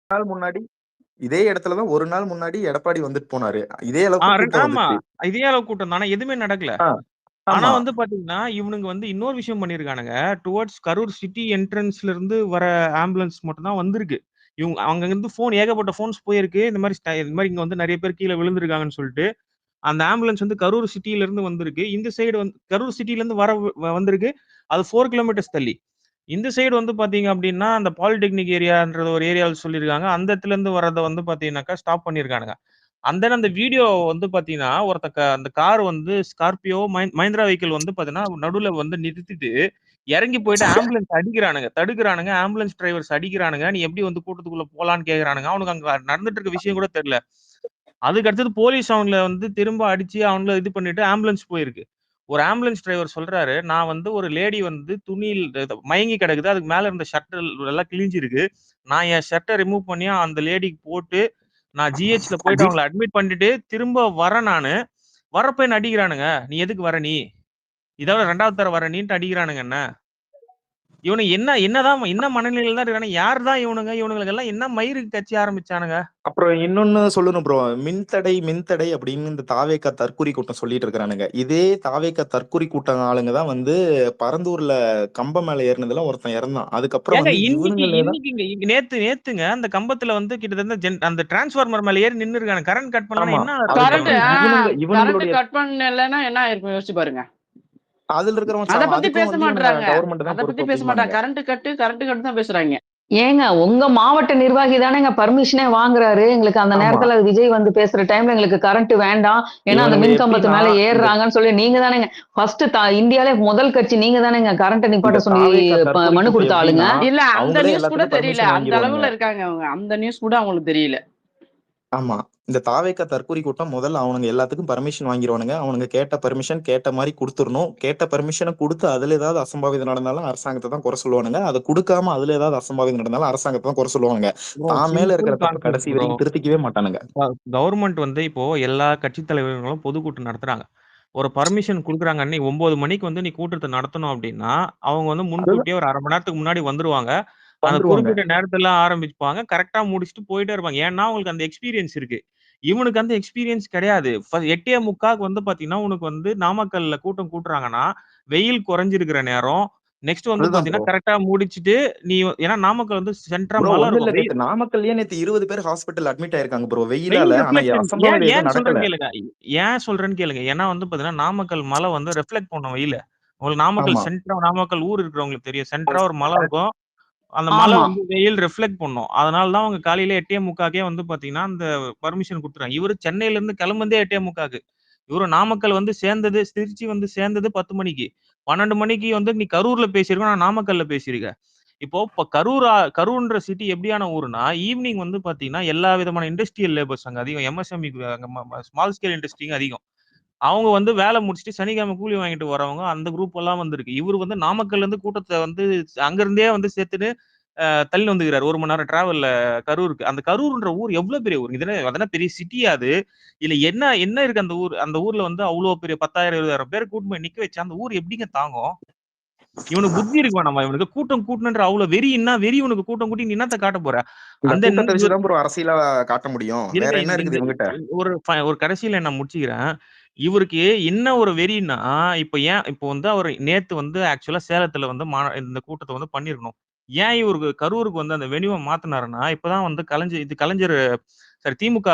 நாள் முன்னாடி இதே இடத்துல தான் ஒரு நாள் முன்னாடி எடப்பாடி வந்துட்டு போனாரு. இதே அளவுக்கு கூட்டம் ஆமா. வந்துச்சு. இதே அளவு கூட்டம் தான். ஆனா எதுவுமே நடக்கல. ஆ, ஆனா ஆமா. வந்து பாத்தீங்கன்னா, இவனுங்க வந்து இன்னொரு விஷயம் பண்ணியிருக்கானுங்க. டுவர்ட்ஸ் கரூர் சிட்டி என்ட்ரன்ஸ்ல இருந்து வர ஆம்புலன்ஸ் மட்டும் தான் வந்திருக்கு. அங்கருந்து ஏகப்பட்ட ஃபோன்ஸ் போயிருக்கு. இந்த மாரி இங்க வந்து நெறைய பேர் கீழ விழுந்திருக்காங்கன்னு சொல்ட்டு. அந்த ஆம்புலன்ஸ் வந்து கரூர் சிட்டில இருந்து வந்திருக்கு. இந்த சைடு வந்து கரூர் சிட்டில இருந்து வந்திருக்கு. அது 4 கிலோமீட்டர்ஸ் தள்ளி. இந்த சைடு வந்து பாத்தீங்க அப்டின்னா, அந்த பாலிடெக்னிக் ஏரியான்றது ஒரு ஏரியாவ சொல்லியிருக்காங்க. அந்த இடத்துல இருந்து வர்றத வந்து பாத்தீங்கன்னாக்கா ஸ்டாப் பண்ணியிருக்கானுங்க. அந்த வீடியோ வந்து பாத்தீங்கன்னா, அந்த கார் வந்து ஸ்கார்பியோ, மஹிந்திரா வெஹிக்கிள் வந்து பாத்தீங்கன்னா, நடுவுல வந்து நிறுத்திட்டு, இறங்கி போயிட்டு ஆம்புலன்ஸ் அடிக்கிறானுங்க. தடுக்குறானுங்க. ஆம்புலன்ஸ் டிரைவர்ஸ் அடிக்கிறானுங்க. "நீ எப்படி வந்து கூட்டத்துக்குள்ள போலான்னு?" கேட்கறானுங்க. அவனுக்கு அங்க நடந்துட்டு இருக்க விஷயம் கூட தெரியல. அதுக்கு அடுத்தது போலீஸ் அவங்கள வந்து திரும்ப அடிச்சு, அவங்கள இது பண்ணிட்டு ஆம்புலன்ஸ் போயிருக்கு. ஒரு ஆம்புலன்ஸ் டிரைவர் சொல்றாரு, "நான் வந்து ஒரு லேடி வந்து துணியில் மயங்கி கிடக்குது. அதுக்கு மேல இருந்த ஷர்ட் எல்லாம் கிழிஞ்சிருக்கு. நான் என் ஷர்ட்ட ரிமூவ் பண்ணி அந்த லேடிக்கு போட்டு, நான் ஜிஹெச்ல போயிட்டு அவங்கள அட்மிட் பண்ணிட்டு, திரும்ப வரேன் நானு. வரப்ப என்ன அடிக்கிறானுங்க. நீ எதுக்கு வர நீ? இதோட 2வது தடவ வர நீன்ட்டு அடிக்கிறானுங்க என்ன. இவனுங்க என்ன மனநிலையில தான் இருக்கானுங்க. யார் தான் இவனுங்க? இவனுங்களுக்கெல்லாம் என்ன மயிரு கட்சி ஆரம்பிச்சானுங்க? அப்புறம் இன்னொன்னு சொல்லணும் ப்ரோ. மின்தடை, மின்தடை அப்படின்னு இந்த தாவேகா தற்குறி கூட்டம் சொல்லிட்டு இருக்கிறானுங்க. இதே தாவேகா தற்குறி கூட்டம் ஆளுங்க தான் வந்து பரந்தூர்ல கம்பம் மேல ஏறினதுல ஒருத்தன் இறந்தான். அதுக்கப்புறம் ஏங்க வந்து இவனுங்களே தான். இன்னைக்குங்க நேத்துங்க அந்த கம்பத்துல வந்து கிட்டத்தட்ட அந்த டிரான்ஸ்ஃபார்மர் மேல ஏறி நின்னுருக்கானுங்க. கரண்ட் கட் பண்ணலன்னா ஆமா. என்ன அர்த்தங்க கரண்ட் அதுக்கப்புறம் இவனுங்களுக்கு? கரண்ட் இவனுங்களுடைய கட் பண்ணலன்னா என்ன ஆயிருக்கும் யோசிச்சு பாருங்க. அதுல இருக்கிறவன் அத சாவம். பத்தி அதுக்கும் பேச வந்து இவனுங்க மாட்றாங்க. கவர்மெண்ட் தான் அத பத்தி பொறுப்பு பேச மாட்டாங்க. அப்படிம்பானுங்க. கரண்ட் கட்டு தான் பேசுறாங்க. ஏங்க உங்க மாவட்ட நிர்வாகி தானேங்க பர்மிஷனே வாங்குறாரு. எங்களுக்கு அந்த ஆமா. நேரத்துல விஜய் வந்து பேசுற டைம்ல எங்களுக்கு கரண்ட் வேண்டாம். ஏன்னா அந்த இவனுங்க மின் கம்பத்து எப்படின்னா மேல இந்த ஏறுறாங்கன்னு சொல்லி நீங்க தானேங்க ஃபர்ஸ்ட் இந்தியாலே முதல் கட்சி நீங்க தானேங்க கரண்ட் இந்த நிப்பாட்ட சொல்லி தாவேகா தற்குறி மனு கூட்டம் கொடுத்த ஆளுங்க. எப்படின்னா இல்ல அந்த அவங்களே நியூஸ் கூட எல்லாத்துக்கும் தெரியல. பர்மிஷன் அந்த வாங்கிடுவானுங்க. அளவுல இருக்காங்க அவங்க. அந்த நியூஸ் கூட அவங்களுக்கு தெரியல. ஆமா. இந்த தாவேக்கா தற்குறி கூட்டம் முதல்ல அவனுங்க எல்லாத்துக்கும் பர்மிஷன் வாங்கிருவானுங்க. அவனுங்க கேட்ட பர்மிஷன் கேட்ட மாரி குடுத்துறணும். கேட்ட பர்மிஷன குடுத்து அதுல ஏதாவது அசம்பாவிதம் நடந்தாலும் அரசாங்கத்த தான் குறை சொல்லுவானுங்க. அத குடுக்காம அதுல ஏதாவது அசம்பாவிதம் நடந்தாலும் அரசாங்கத்த தான் குறை சொல்லுவாங்க. ப்ரோ தான் மேல சிம்பிள் இருக்கிற தப்ப கான்செப்ட் கடைசி ப்ரோ. வரைக்கும் திருத்திக்கவே மாட்டானுங்க. கவர்மெண்ட் வந்து இப்போ எல்லா கட்சி தலைவர்களும் பொதுக்கூட்டம் நடத்துறாங்க. ஒரு பர்மிஷன் குடுக்குறாங்க. அன்னைக்கு 9 மணிக்கு வந்து நீ கூட்டத்த நடத்தணும் அப்டின்னா, அவங்க வந்து அதுதான் முன்கூட்டியே ஒரு 1/2 மணி நேரத்துக்கு முன்னாடி வந்துருவாங்க. அந்த வந்துருவாங்க. குறிப்பிட்ட நேரத்துல ஆரம்பிப்பாங்க. கரெக்ட்டா முடிச்சுட்டு போயிட்டே இருப்பாங்க. ஏன்னா, அவங்களுக்கு அந்த எக்ஸ்பீரியன்ஸ் இருக்கு. இவனுக்கு அந்த எக்ஸ்பீரியன்ஸ் கிடையாது. 8:45க்கு வந்து பாத்தீங்கன்னா, உனக்கு வந்து நாமக்கல்ல கூட்டம் கூட்டுறாங்கன்னா, வெயில் குறைஞ்சிருக்கிற நேரம். நெக்ஸ்ட் வந்து அதுதான் ப்ரோ. பாத்தீங்கன்னா, கரெக்ட்டா முடிச்சுட்டு ஏன்னா நாமக்கல் வந்து சென்டரா ப்ரோ மலை ஒண்ணும் இல்ல. இருக்கும். நேத்து நாமக்கல்லயே நேத்து 20 பேர் ஹாஸ்பிட்டல் அட்மிட் ஆயிருக்காங்க ப்ரோ. வெயில் வெயிலால. ஆனா ரிஃப்ளெக்ஷன் ஏன் அசம்பாவிதம் ஏன் எதுவும் நடக்கல. சொல்றேன்னு கேளுங்க. ஏன் சொல்றேன்னு கேளுங்க. ஏன்னா வந்து பார்த்தீங்கன்னா, நாமக்கல் மலை வந்து ரிஃப்ளெக்ட் பண்ணும் வெயில. உங்களுக்கு ஆமா. நாமக்கல் ஊர் இருக்கிறவங்களுக்கு தெரியும். சென்டரா ஒரு மலை இருக்கும். அந்த மலை ஆமா. வந்து வெயில் ரிஃப்ளெக்ட் பண்ணும். அதனால தான் அவங்க காலையில 8:45க்கே வந்து பார்த்தீங்கன்னா, அந்த பர்மிஷன் குடுத்துறாங்க. இவரு சென்னையிலருந்து கிளம்புனதே 8:45க்கு. இவரு நாமக்கல் வந்து சேர்ந்தது திருச்சி வந்து சேர்ந்தது 10 மணிக்கு. 12 மணிக்கு வந்து நீ கரூர்ல பேசியிருக்க. நான் நாமக்கல்ல பேசியிருக்கேன். இப்ப கரூர்ன்ற சிட்டி எப்படியான ஊருன்னா, ஈவ்னிங் வந்து பார்த்தீங்கன்னா, எல்லா விதமான இண்டஸ்ட்ரியல் லேபர்ஸ் அங்க அதிகம். எம்எஸ்எம்இ அங்க ஸ்மால் ஸ்கேல் இண்டஸ்ட்ரிங்க அதிகம். அவங்க வந்து வேலை முடிச்சுட்டு சனிக்கிழமை கூலி வாங்கிட்டு வரவங்க, அந்த குரூப் எல்லாம் வந்திருக்கு. இவரு வந்து நாமக்கல்லேருந்து கூட்டத்த வந்து அங்கருந்தே வந்து சேர்த்துட்டு தள்ளின்னு வந்துருக்காரு. 1 மணி நேரம் டிராவல்ல கரூருக்கு. அந்த கரூர்ன்ற ஊர் எவ்வளோ பெரிய ஊர். அதென்ன பெரிய சிட்டியா அது? இல்ல என்ன என்ன இருக்கு அந்த ஊர்? அந்த ஊர்ல வந்து அவ்ளோ பெரிய 10,000, 20,000 பேர கூட்டின்னு போய் நிக்க வச்சா, அந்த ஊர் எப்படிங்க தாங்கும்? இவனுக்கு புத்தி இருக்கு வேணாமா? இவனுக்கு கூட்டம் கூட்டணுன்ற அவ்ளோ வெறி இவனுக்கு கூட்டம் கூட்டி நீ என்னத்த காட்டப் போற? இந்த அந்த கூட்டத்த வச்சு தான் ப்ரோ அரசியலா காட்ட முடியும். வேற இருங்க என்ன இந்த இருக்குது இவங்கிட்ட? ஒரு கடைசியில நான் முடிச்சுக்கிறேன். இவருக்கு என்ன ஒரு வெறின்னா, இப்போ வந்து அவரு நேத்து வந்து ஆக்சுவலா சேலத்துல வந்து இந்த கூட்டத்த வந்து பண்ணியிருக்கணும். ஏன் இவருக்கு கரூருக்கு வந்து அந்த வென்யூவ மாத்துனாருன்னா, இப்பதான் வந்து கலைஞர் திமுக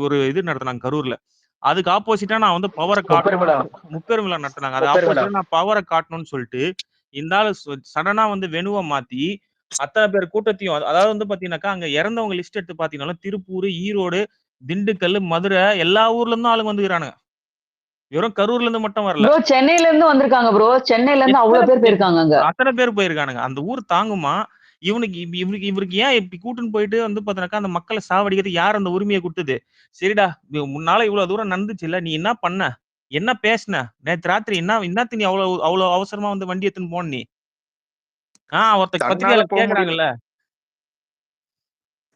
ஒரு இது நடத்துனாங்க கரூர்ல. அதுக்கு ஆப்போசிட்டா நான் வந்து பவர காட்டணும்னு முப்பெருவிழா. முப்பெரும் விழா நடத்துனாங்க. அது முப்பெருவிழா. ஆப்போசிட்டா நான் பவர காட்டணும்னு சொல்ட்டு, இந்த ஆளு சடனா வந்து வென்யூவ மாத்தி, அத்தன பேர் கூட்டத்தையும் அதாவது வந்து பாத்தீங்கன்னாக்கா, அங்க இறந்தவங்க லிஸ்ட் எடுத்து பாத்தீங்கன்னாலும், திருப்பூர், ஈரோடு, திண்டுக்கல், மதுரை எல்லா ஊர்ல இருந்தும் ஆளுங்க வந்துருக்கானுங்க. வெறும் கரூர்ல இருந்து மட்டும் வரல. ப்ரோ சென்னையில இருந்து வந்திருக்காங்க ப்ரோ. சென்னையில இருந்து எத்தன அவ்வளவு பேர் எத் போயிருக்காங்க அங்க. அத்தன பேர் போயிருக்கானுங்க. அந்த ஊர் தாங்குமா? இவருக்கு ஏன் இப்படி கூட்டின்னு போயிட்டு வந்து பாத்தீங்கன்னாக்கா, அந்த மக்கள சாவடிக்கிறதுக்கு யார் அந்த உரிமைய குடுத்தது? சரிடா, முன்னால இவ்வளவு தூரம் நடந்துச்சுல்ல, நீ என்ன பண்ண? என்ன பேசுன? நேத்து ராத்திரி என்னாத்துக்கு நீ அவ்வளவு அவ்வளவு அவசரமா வந்து வண்டி எடுத்துன்னு போன நீ? ஒருத்தர் தன்னால பத்திரிக்கையாளர் போ முடியல. கேட்கறாங்கல்ல.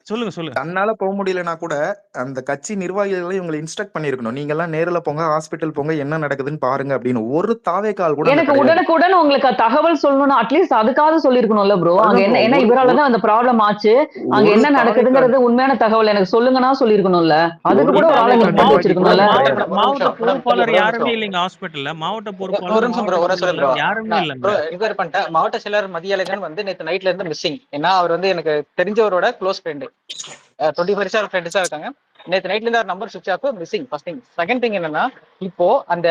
சொல்லுங்க. தன்னால போக முடியலனா கூட அந்த கட்சி நிர்வாகிகளை இவங்களை இன்ஸ்ட்ரக்ட் பண்ணிருக்கணும். நீங்க எல்லாம் நேர்ல போங்க, ஹாஸ்பிட்டல் போங்க, என்ன நடக்குதுன்னு பாருங்க அப்படின்னு. ஒரு தாவேக்கால் கூட அங்க எனக்கு கிடையாது. உடனுக்குடன் உங்களுக்கு தகவல் சொல்லணும், அட்லீஸ்ட் அதுக்காவது சொல்லிருக்கணும்ல ப்ரோ. அங்க அதுதான் என்ன ப்ரோ. ஏன்னா இவராலதான் அந்த ப்ராப்ளம் ஆச்சு, அங்க ஒரு என்ன தாவேக்கால் நடக்குதுங்கிறது உண்மையான தகவல் எனக்கு சொல்லுங்கன்னா சொல்லிருக்கணும்ல. அதுக்கு ஒரு கூட ஒரு ஆளை இப்ப தாவேக்கால் நிப்பாட்டி நிர்வாகி கூட வச்சிருக்கணும்ல. அங்க மாவட்ட கிடையாது. மாவட்ட பொறுப்பாளர் ப்ரோ யாருமே நிமிஷம் இல்லைங்க ஹாஸ்பிட்டல்ல. மாவட்ட ஒரு பொறுப்பாளர், நிமிஷம் ப்ரோ, மாவட்ட ஒரு சொல்றேன் ப்ரோ. செயலாளர் யாருமே இல்லைங்க. ப்ரோ என்கொயரி பண்ணிட்டேன். மாவட்ட செயலர் மதியழகன் வந்து நேற்று நைட்ல இருந்து மிஸ்ஸிங். ஏன்னா அவர் வந்து எனக்கு தெரிஞ்சவரோட க்ளோஸ் ஃப்ரெண்டு, 25 ஃப்ரெண்ட்ஸா இருக்காங்க. நேற்று நைட்ல இருந்து அவர் number switch off, missing. First thing. Second thing என்னன்னா, இப்போ அந்த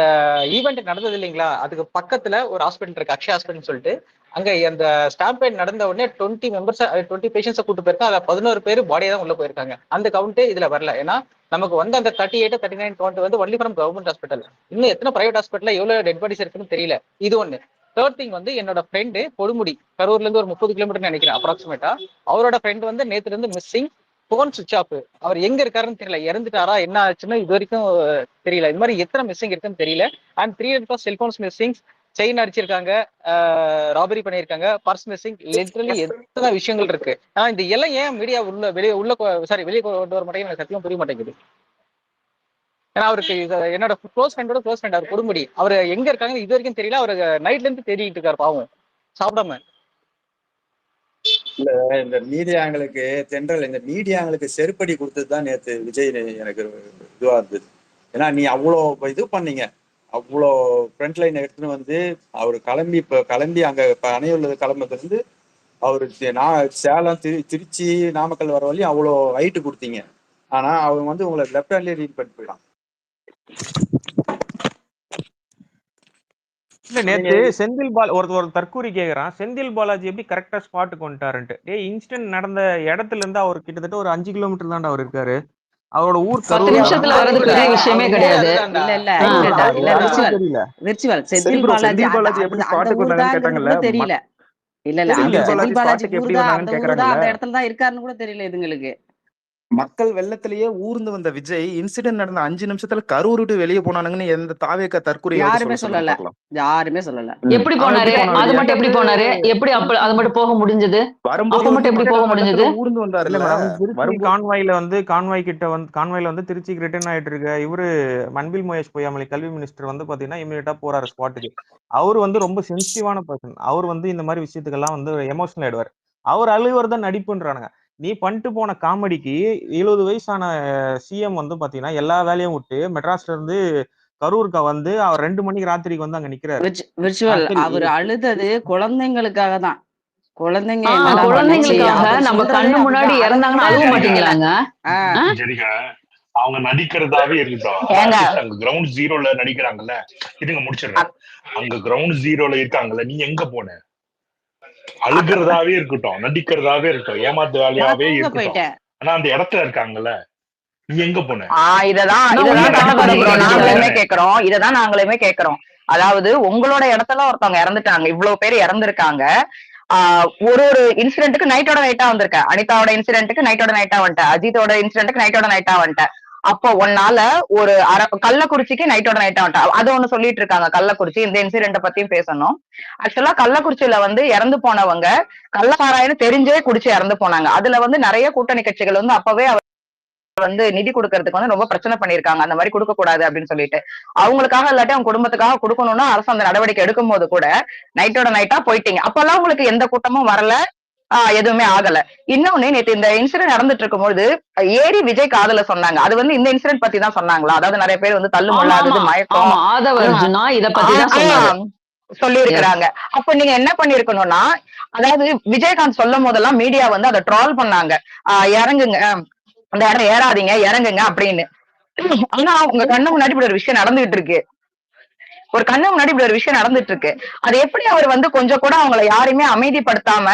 ஈவெண்ட் நடந்தது இல்லைங்களா, அதுக்கு பக்கத்துல ஒரு ஹாஸ்பிட்டல் இருக்கு, அக்ஷயா ஹாஸ்பிட்டல் சொல்லிட்டு. அங்க அந்த ஸ்டாம்பேட் நடந்த உடனே 20 பேஷண்ட்ஸை கூட்டு போயிருக்காங்க. அதை 11 பேர் பாடியா தான் உள்ள போயிருக்காங்க. அந்த கவுண்ட் இதுல வரல. ஏன்னா நமக்கு வந்து அந்த 38 39 கவுண்ட் வந்து ஒன்லி ஃப்ரம் கவர்மெண்ட் ஹாஸ்பிட்டல். இன்னும் எத்தனை பிரைவேட் ஹாஸ்பிட்டல்ல எவ்வளவு டெட் பாடிஸ் இருக்குன்னு தெரியல. இது ஒண்ணு. தேர்ட் திங் வந்து என்னோட ஃப்ரெண்டு பொடுமுடி, கரூர்ல இருந்து ஒரு 30 கிலோமீட்டர் நினைக்கிறேன் அப்ராக்சிமேட்டா. அவரோட ஃப்ரெண்ட் வந்து நேத்துல இருந்து மிஸ்ஸிங், போன் சுவிச் ஆஃப். அவர் எங்க இருக்காருன்னு தெரியல, இறந்துட்டாரா என்ன ஆச்சுன்னு இது வரைக்கும் தெரியல. இது மாதிரி எத்தனை மிஸ்ஸிங் இருக்குன்னு தெரியல. அண்ட் 3 செல்போன்ஸ் மிஸ்ஸிங், செயின் அடிச்சிருக்காங்க, ராபரி பண்ணியிருக்காங்க, பர்ஸ் மிஸ்ஸிங், லிட்டரலி எத்தனை விஷயங்கள் இருக்கு. ஆனா இந்த எல்லாம் ஏன் மீடியா வெளியே கொண்டு வர மாட்டேங்குது எனக்கு சத்தியமா புரிய மாட்டேங்குது. ஏன்னா அவருக்கு என்னோட க்ளோஸ் ஃப்ரெண்டோட க்ளோஸ் ஃப்ரெண்ட் அவர் கொடுமுடி, அவர் எங்க இருக்காங்க இது வரைக்கும் தெரியல. அவரு நைட்ல இருந்து தேடிட்டு இருக்காரு பாவம், சாப்பிடாம. இல்ல இந்த மீடியாங்களுக்கு தென்றல், இந்த மீடியாங்களுக்கு செருப்படி கொடுத்ததுதான் நேற்று விஜய் எனக்கு இதுவா இருந்தது. ஏன்னா நீ அவ்வளோ இது பண்ணீங்க, அவ்வளோ ஃப்ரண்ட் லைன் எடுத்துன்னு வந்து அவர் கிளம்பி அங்க அணையுள்ள கிளம்புறது இருந்து அவரு சேலம் திருச்சி நாமக்கல் வர வரையும் அவ்வளோ ஹைட்டு கொடுத்தீங்க. ஆனா அவங்க வந்து உங்களை லெஃப்ட் ஹேண்ட்லயே ரீட் பண்ணிட்டு போயிடான். இல்ல நேத்து செந்தில் ஒரு தற்கூரி கேக்குறான், செந்தில் பாலாஜி எப்படி கரெக்டா ஸ்பாட்டுக்கு வந்துட்டாருன்ட்டு. இன்சிடென்ட் நடந்த இடத்துல இருந்து அவர் கிட்டத்தட்ட ஒரு 5 கிலோமீட்டர் தான்டா அவர் இருக்காரு. அவரோட ஊர் 10 கரூர். நிமிஷத்துல வர்றது பெரிய விஷயமே கிடையாது. தெரியல. விர்ச்சுவல் சரி செந்தில் ப்ரோ, பாலாஜி செந்தில் பாலாஜி எப்படி அந்த ஸ்பாட்டுக்கு ஊர் வந்தாங்கன்னு தாங்கிறது கேட்டாங்கல்ல. கூட தெரியல. இல்ல தெரியல. அந்த செந்தில் பாலாஜி ஸ்பாட்டுக்கு எப்படி ஊர் தான், அந்த வந்தாங்கன்னு ஊர் தான், கேக்குறாங்கல்ல. அந்த இடத்துல தான் இருக்காருன்னு கூட தெரியல இதுங்களுக்கு. மக்கள் வெள்ளத்திலேயே ஊர்ந்து வந்த விஜய் இன்சிடென்ட் நடந்த 5 நிமிஷத்துல கரூர் விட்டு வெளியே போனானுங்கன்னு எந்த தாவேக்கா தற்கொலையாவது யாருமே சொல்ல சொல்லுங்க சொல்லல, பார்க்கலாம். யாருமே சொல்லல. எப்படி அவன் போனாரு? எப்படி போனாரு? அது மட்டும் எப்படி போனாரு? எப்படி அது மட்டும் போக முடிஞ்சது? வரும்போது அப்ப மட்டும் எப்படி போக முடிஞ்சது? ஊர்ந்து இல்ல வந்தாருல்ல. மேடம், திருச்சி வரும்போது கான்வாய் வந்து திருச்சிக்கு ரிட்டர்ன் ஆயிட்டு இருக்க இவரு மன்பில் மகேஷ் பொய்யாமொழி கல்வி மினிஸ்டர் வந்து பாத்தீங்கன்னா இமீடியட்டா போறாரு ஸ்பாட்டுக்கு. அவர் வந்து ரொம்ப சென்சிட்டிவான பர்சன். அவர் வந்து இந்த மாதிரி விஷயத்துக்கெல்லாம் வந்து எமோஷனல் ஆயிடுவார். அவர் அழுவர் தான் நடிப்புன்றானுங்க. நீ பண்ணிட்டு போன காமெடிக்கு 70 வயசான சிஎம் வந்து பாத்தீங்கன்னா எல்லா வேலையும் விட்டு மெட்ராஸ்ல இருந்து கரூருக்கு வந்து அவர் 2 மணிக்கு ராத்திரிக்கு வந்து அங்க நிக்கிறாரு. விர்ச்சுவல் சரி. அவர் அழுதது குழந்தைங்களுக்காக தான். குழந்தைங்க என்னடா பண்ணுச்சு குழந்தைங்களுக்காக அவர் நம்ம சொல்றதே கண்ணு முன்னாடி அப்படிதான். அதை இறந்தாங்கன்னா கூட அழுவ எனக்கு மாட்டீங்களாங்க? சரிங்க, அவங்க நடிக்கிறதாவே இருக்கட்டும். அங்க கிரவுண்ட் ஜீரோல நடிக்கிறாங்கல்ல, இதுங்க முடிச்சிடுறேன். அங்க கிரவுண்ட் ஜீரோல இருக்காங்கல்ல, நீ எங்க போன? அழுகிறதாவே இருக்கட்டும், நடிக்கிறதாவே இருக்கட்டும், ஏமாத்து வேலையாவே இருக்கட்டும், ஆனா அந்த இடத்துல இருக்காங்கல்ல, நீ எங்க போன? இததான் நாங்களுமே கேக்குறோம். அதாவது உங்களோட இடத்துல ஒருத்தவங்க இறந்துட்டாங்க, இவ்வளவு பேர் இறந்துருக்காங்க. ஒரு இன்சிடென்ட்டுக்கு நைட்டோட நைட்டா வந்திருக்க. அனிதாவோட இன்சிடென்ட்டுக்கு நைட்டோட நைட்டா வந்துட்டேன். அஜித்தோட இன்சிடென்ட்டுக்கு நைட்டோட நைட்டா வந்துட்டேன். அப்போ ஒன்னால ஒரு கள்ளக்குறிச்சிக்கு நைட்டோட நைட்டா வந்துட்டேன். அது ஒண்ணு சொல்லிட்டு இருக்காங்க. கள்ளக்குறிச்சி இந்த இன்சிடென்ட் பத்தியும் பேசணும். ஆக்சுவலா கள்ளக்குறிச்சியில வந்து இறந்து போனவங்க கள்ளசாராயன்னு தெரிஞ்சே குடிச்சு இறந்து போனாங்க. அதுல வந்து நிறைய கூட்டணி கட்சிகள் வந்து அப்பவே வந்து நிதி கொடுக்கறதுக்கு வந்து ரொம்ப பிரச்சனை பண்ணிருக்காங்க. அந்த மாதிரி கொடுக்க கூடாது அப்படின்னு சொல்லிட்டு அவங்களுக்காக இல்லாட்டி அவங்க குடும்பத்துக்காக கொடுக்கணும்னா அரசு அந்த நடவடிக்கை எடுக்கும் போது கூட நைட்டோட நைட்டா போயிட்டீங்க. அப்பெல்லாம் உங்களுக்கு எந்த கூட்டமும் வரல, எதுவுமே ஆகல. இன்னொன்னு, நேற்று இந்த இன்சிடென்ட் நடந்துட்டு இருக்கும்போது ஏரி விஜய் காதல சொன்னாங்க. அது வந்து இந்த இன்சிடென்ட் பத்தி தான் சொன்னாங்களா? அதாவது நிறைய பேர் வந்து தள்ளு முள்ளாதது மயக்கம் சொல்லி இருக்கிறாங்க. அப்ப நீங்க என்ன பண்ணிருக்கணும்னா, அதாவது விஜயகாந்த் சொல்லும் போதெல்லாம் மீடியா வந்து அதை ட்ரால் பண்ணாங்க, இறங்குங்க அந்த இடம் ஏறாதீங்க இறங்குங்க அப்படின்னு. ஆனா உங்க கண்ணு முன்னாடி இப்படி ஒரு விஷயம் நடந்துட்டு இருக்கு. அது எப்படி அவர் வந்து கொஞ்சம் கூட அவங்களை யாருமே அமைதிப்படுத்தாம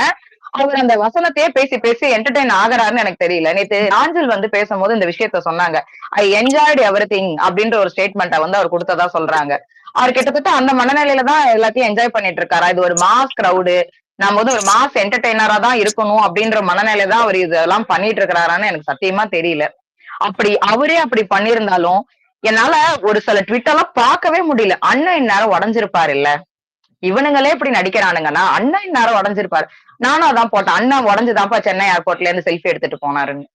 அவர் அந்த வசனத்தையே பேசி பேசி என்டர்டெயின் ஆகிறாருன்னு எனக்கு தெரியல. நேத்து நாஞ்சில் வந்து பேசும்போது இந்த விஷயத்த சொன்னாங்க. ஐ என்ஜாய்டு எவ்ரிதிங் அப்படின்ற ஒரு ஸ்டேட்மெண்ட்டை வந்து அவர் கொடுத்ததா சொல்றாங்க. அவர் கிட்டத்தட்ட அந்த மனநிலையில தான் எல்லாத்தையும் என்ஜாய் பண்ணிட்டு இருக்காரா? இது ஒரு மாஸ் கிரவுடு, நம்ம வந்து ஒரு மாஸ் என்டர்டெய்னரா தான் இருக்கணும் அப்படின்ற மனநிலை தான் அவர் இதெல்லாம் பண்ணிட்டு இருக்கிறாரான்னு எனக்கு சத்தியமா தெரியல. அவரே அப்படி பண்ணிருந்தாலும் என்னால ஒரு சில ட்விட் எல்லாம் பார்க்கவே முடியல. அண்ணன் இந்நேரம் உடஞ்சிருப்பாரு இல்ல. இவனுங்களே இப்படி நடிக்கிறானுங்கன்னா அண்ணன் இந்நேரம் உடஞ்சிருப்பாரு. நானும் அதான் போட்டேன், அண்ணன் உடஞ்சுதான்ப்பா சென்னை ஏர்போர்ட்ல இருந்து செல்ஃபி எடுத்துட்டு போனாருன்னு.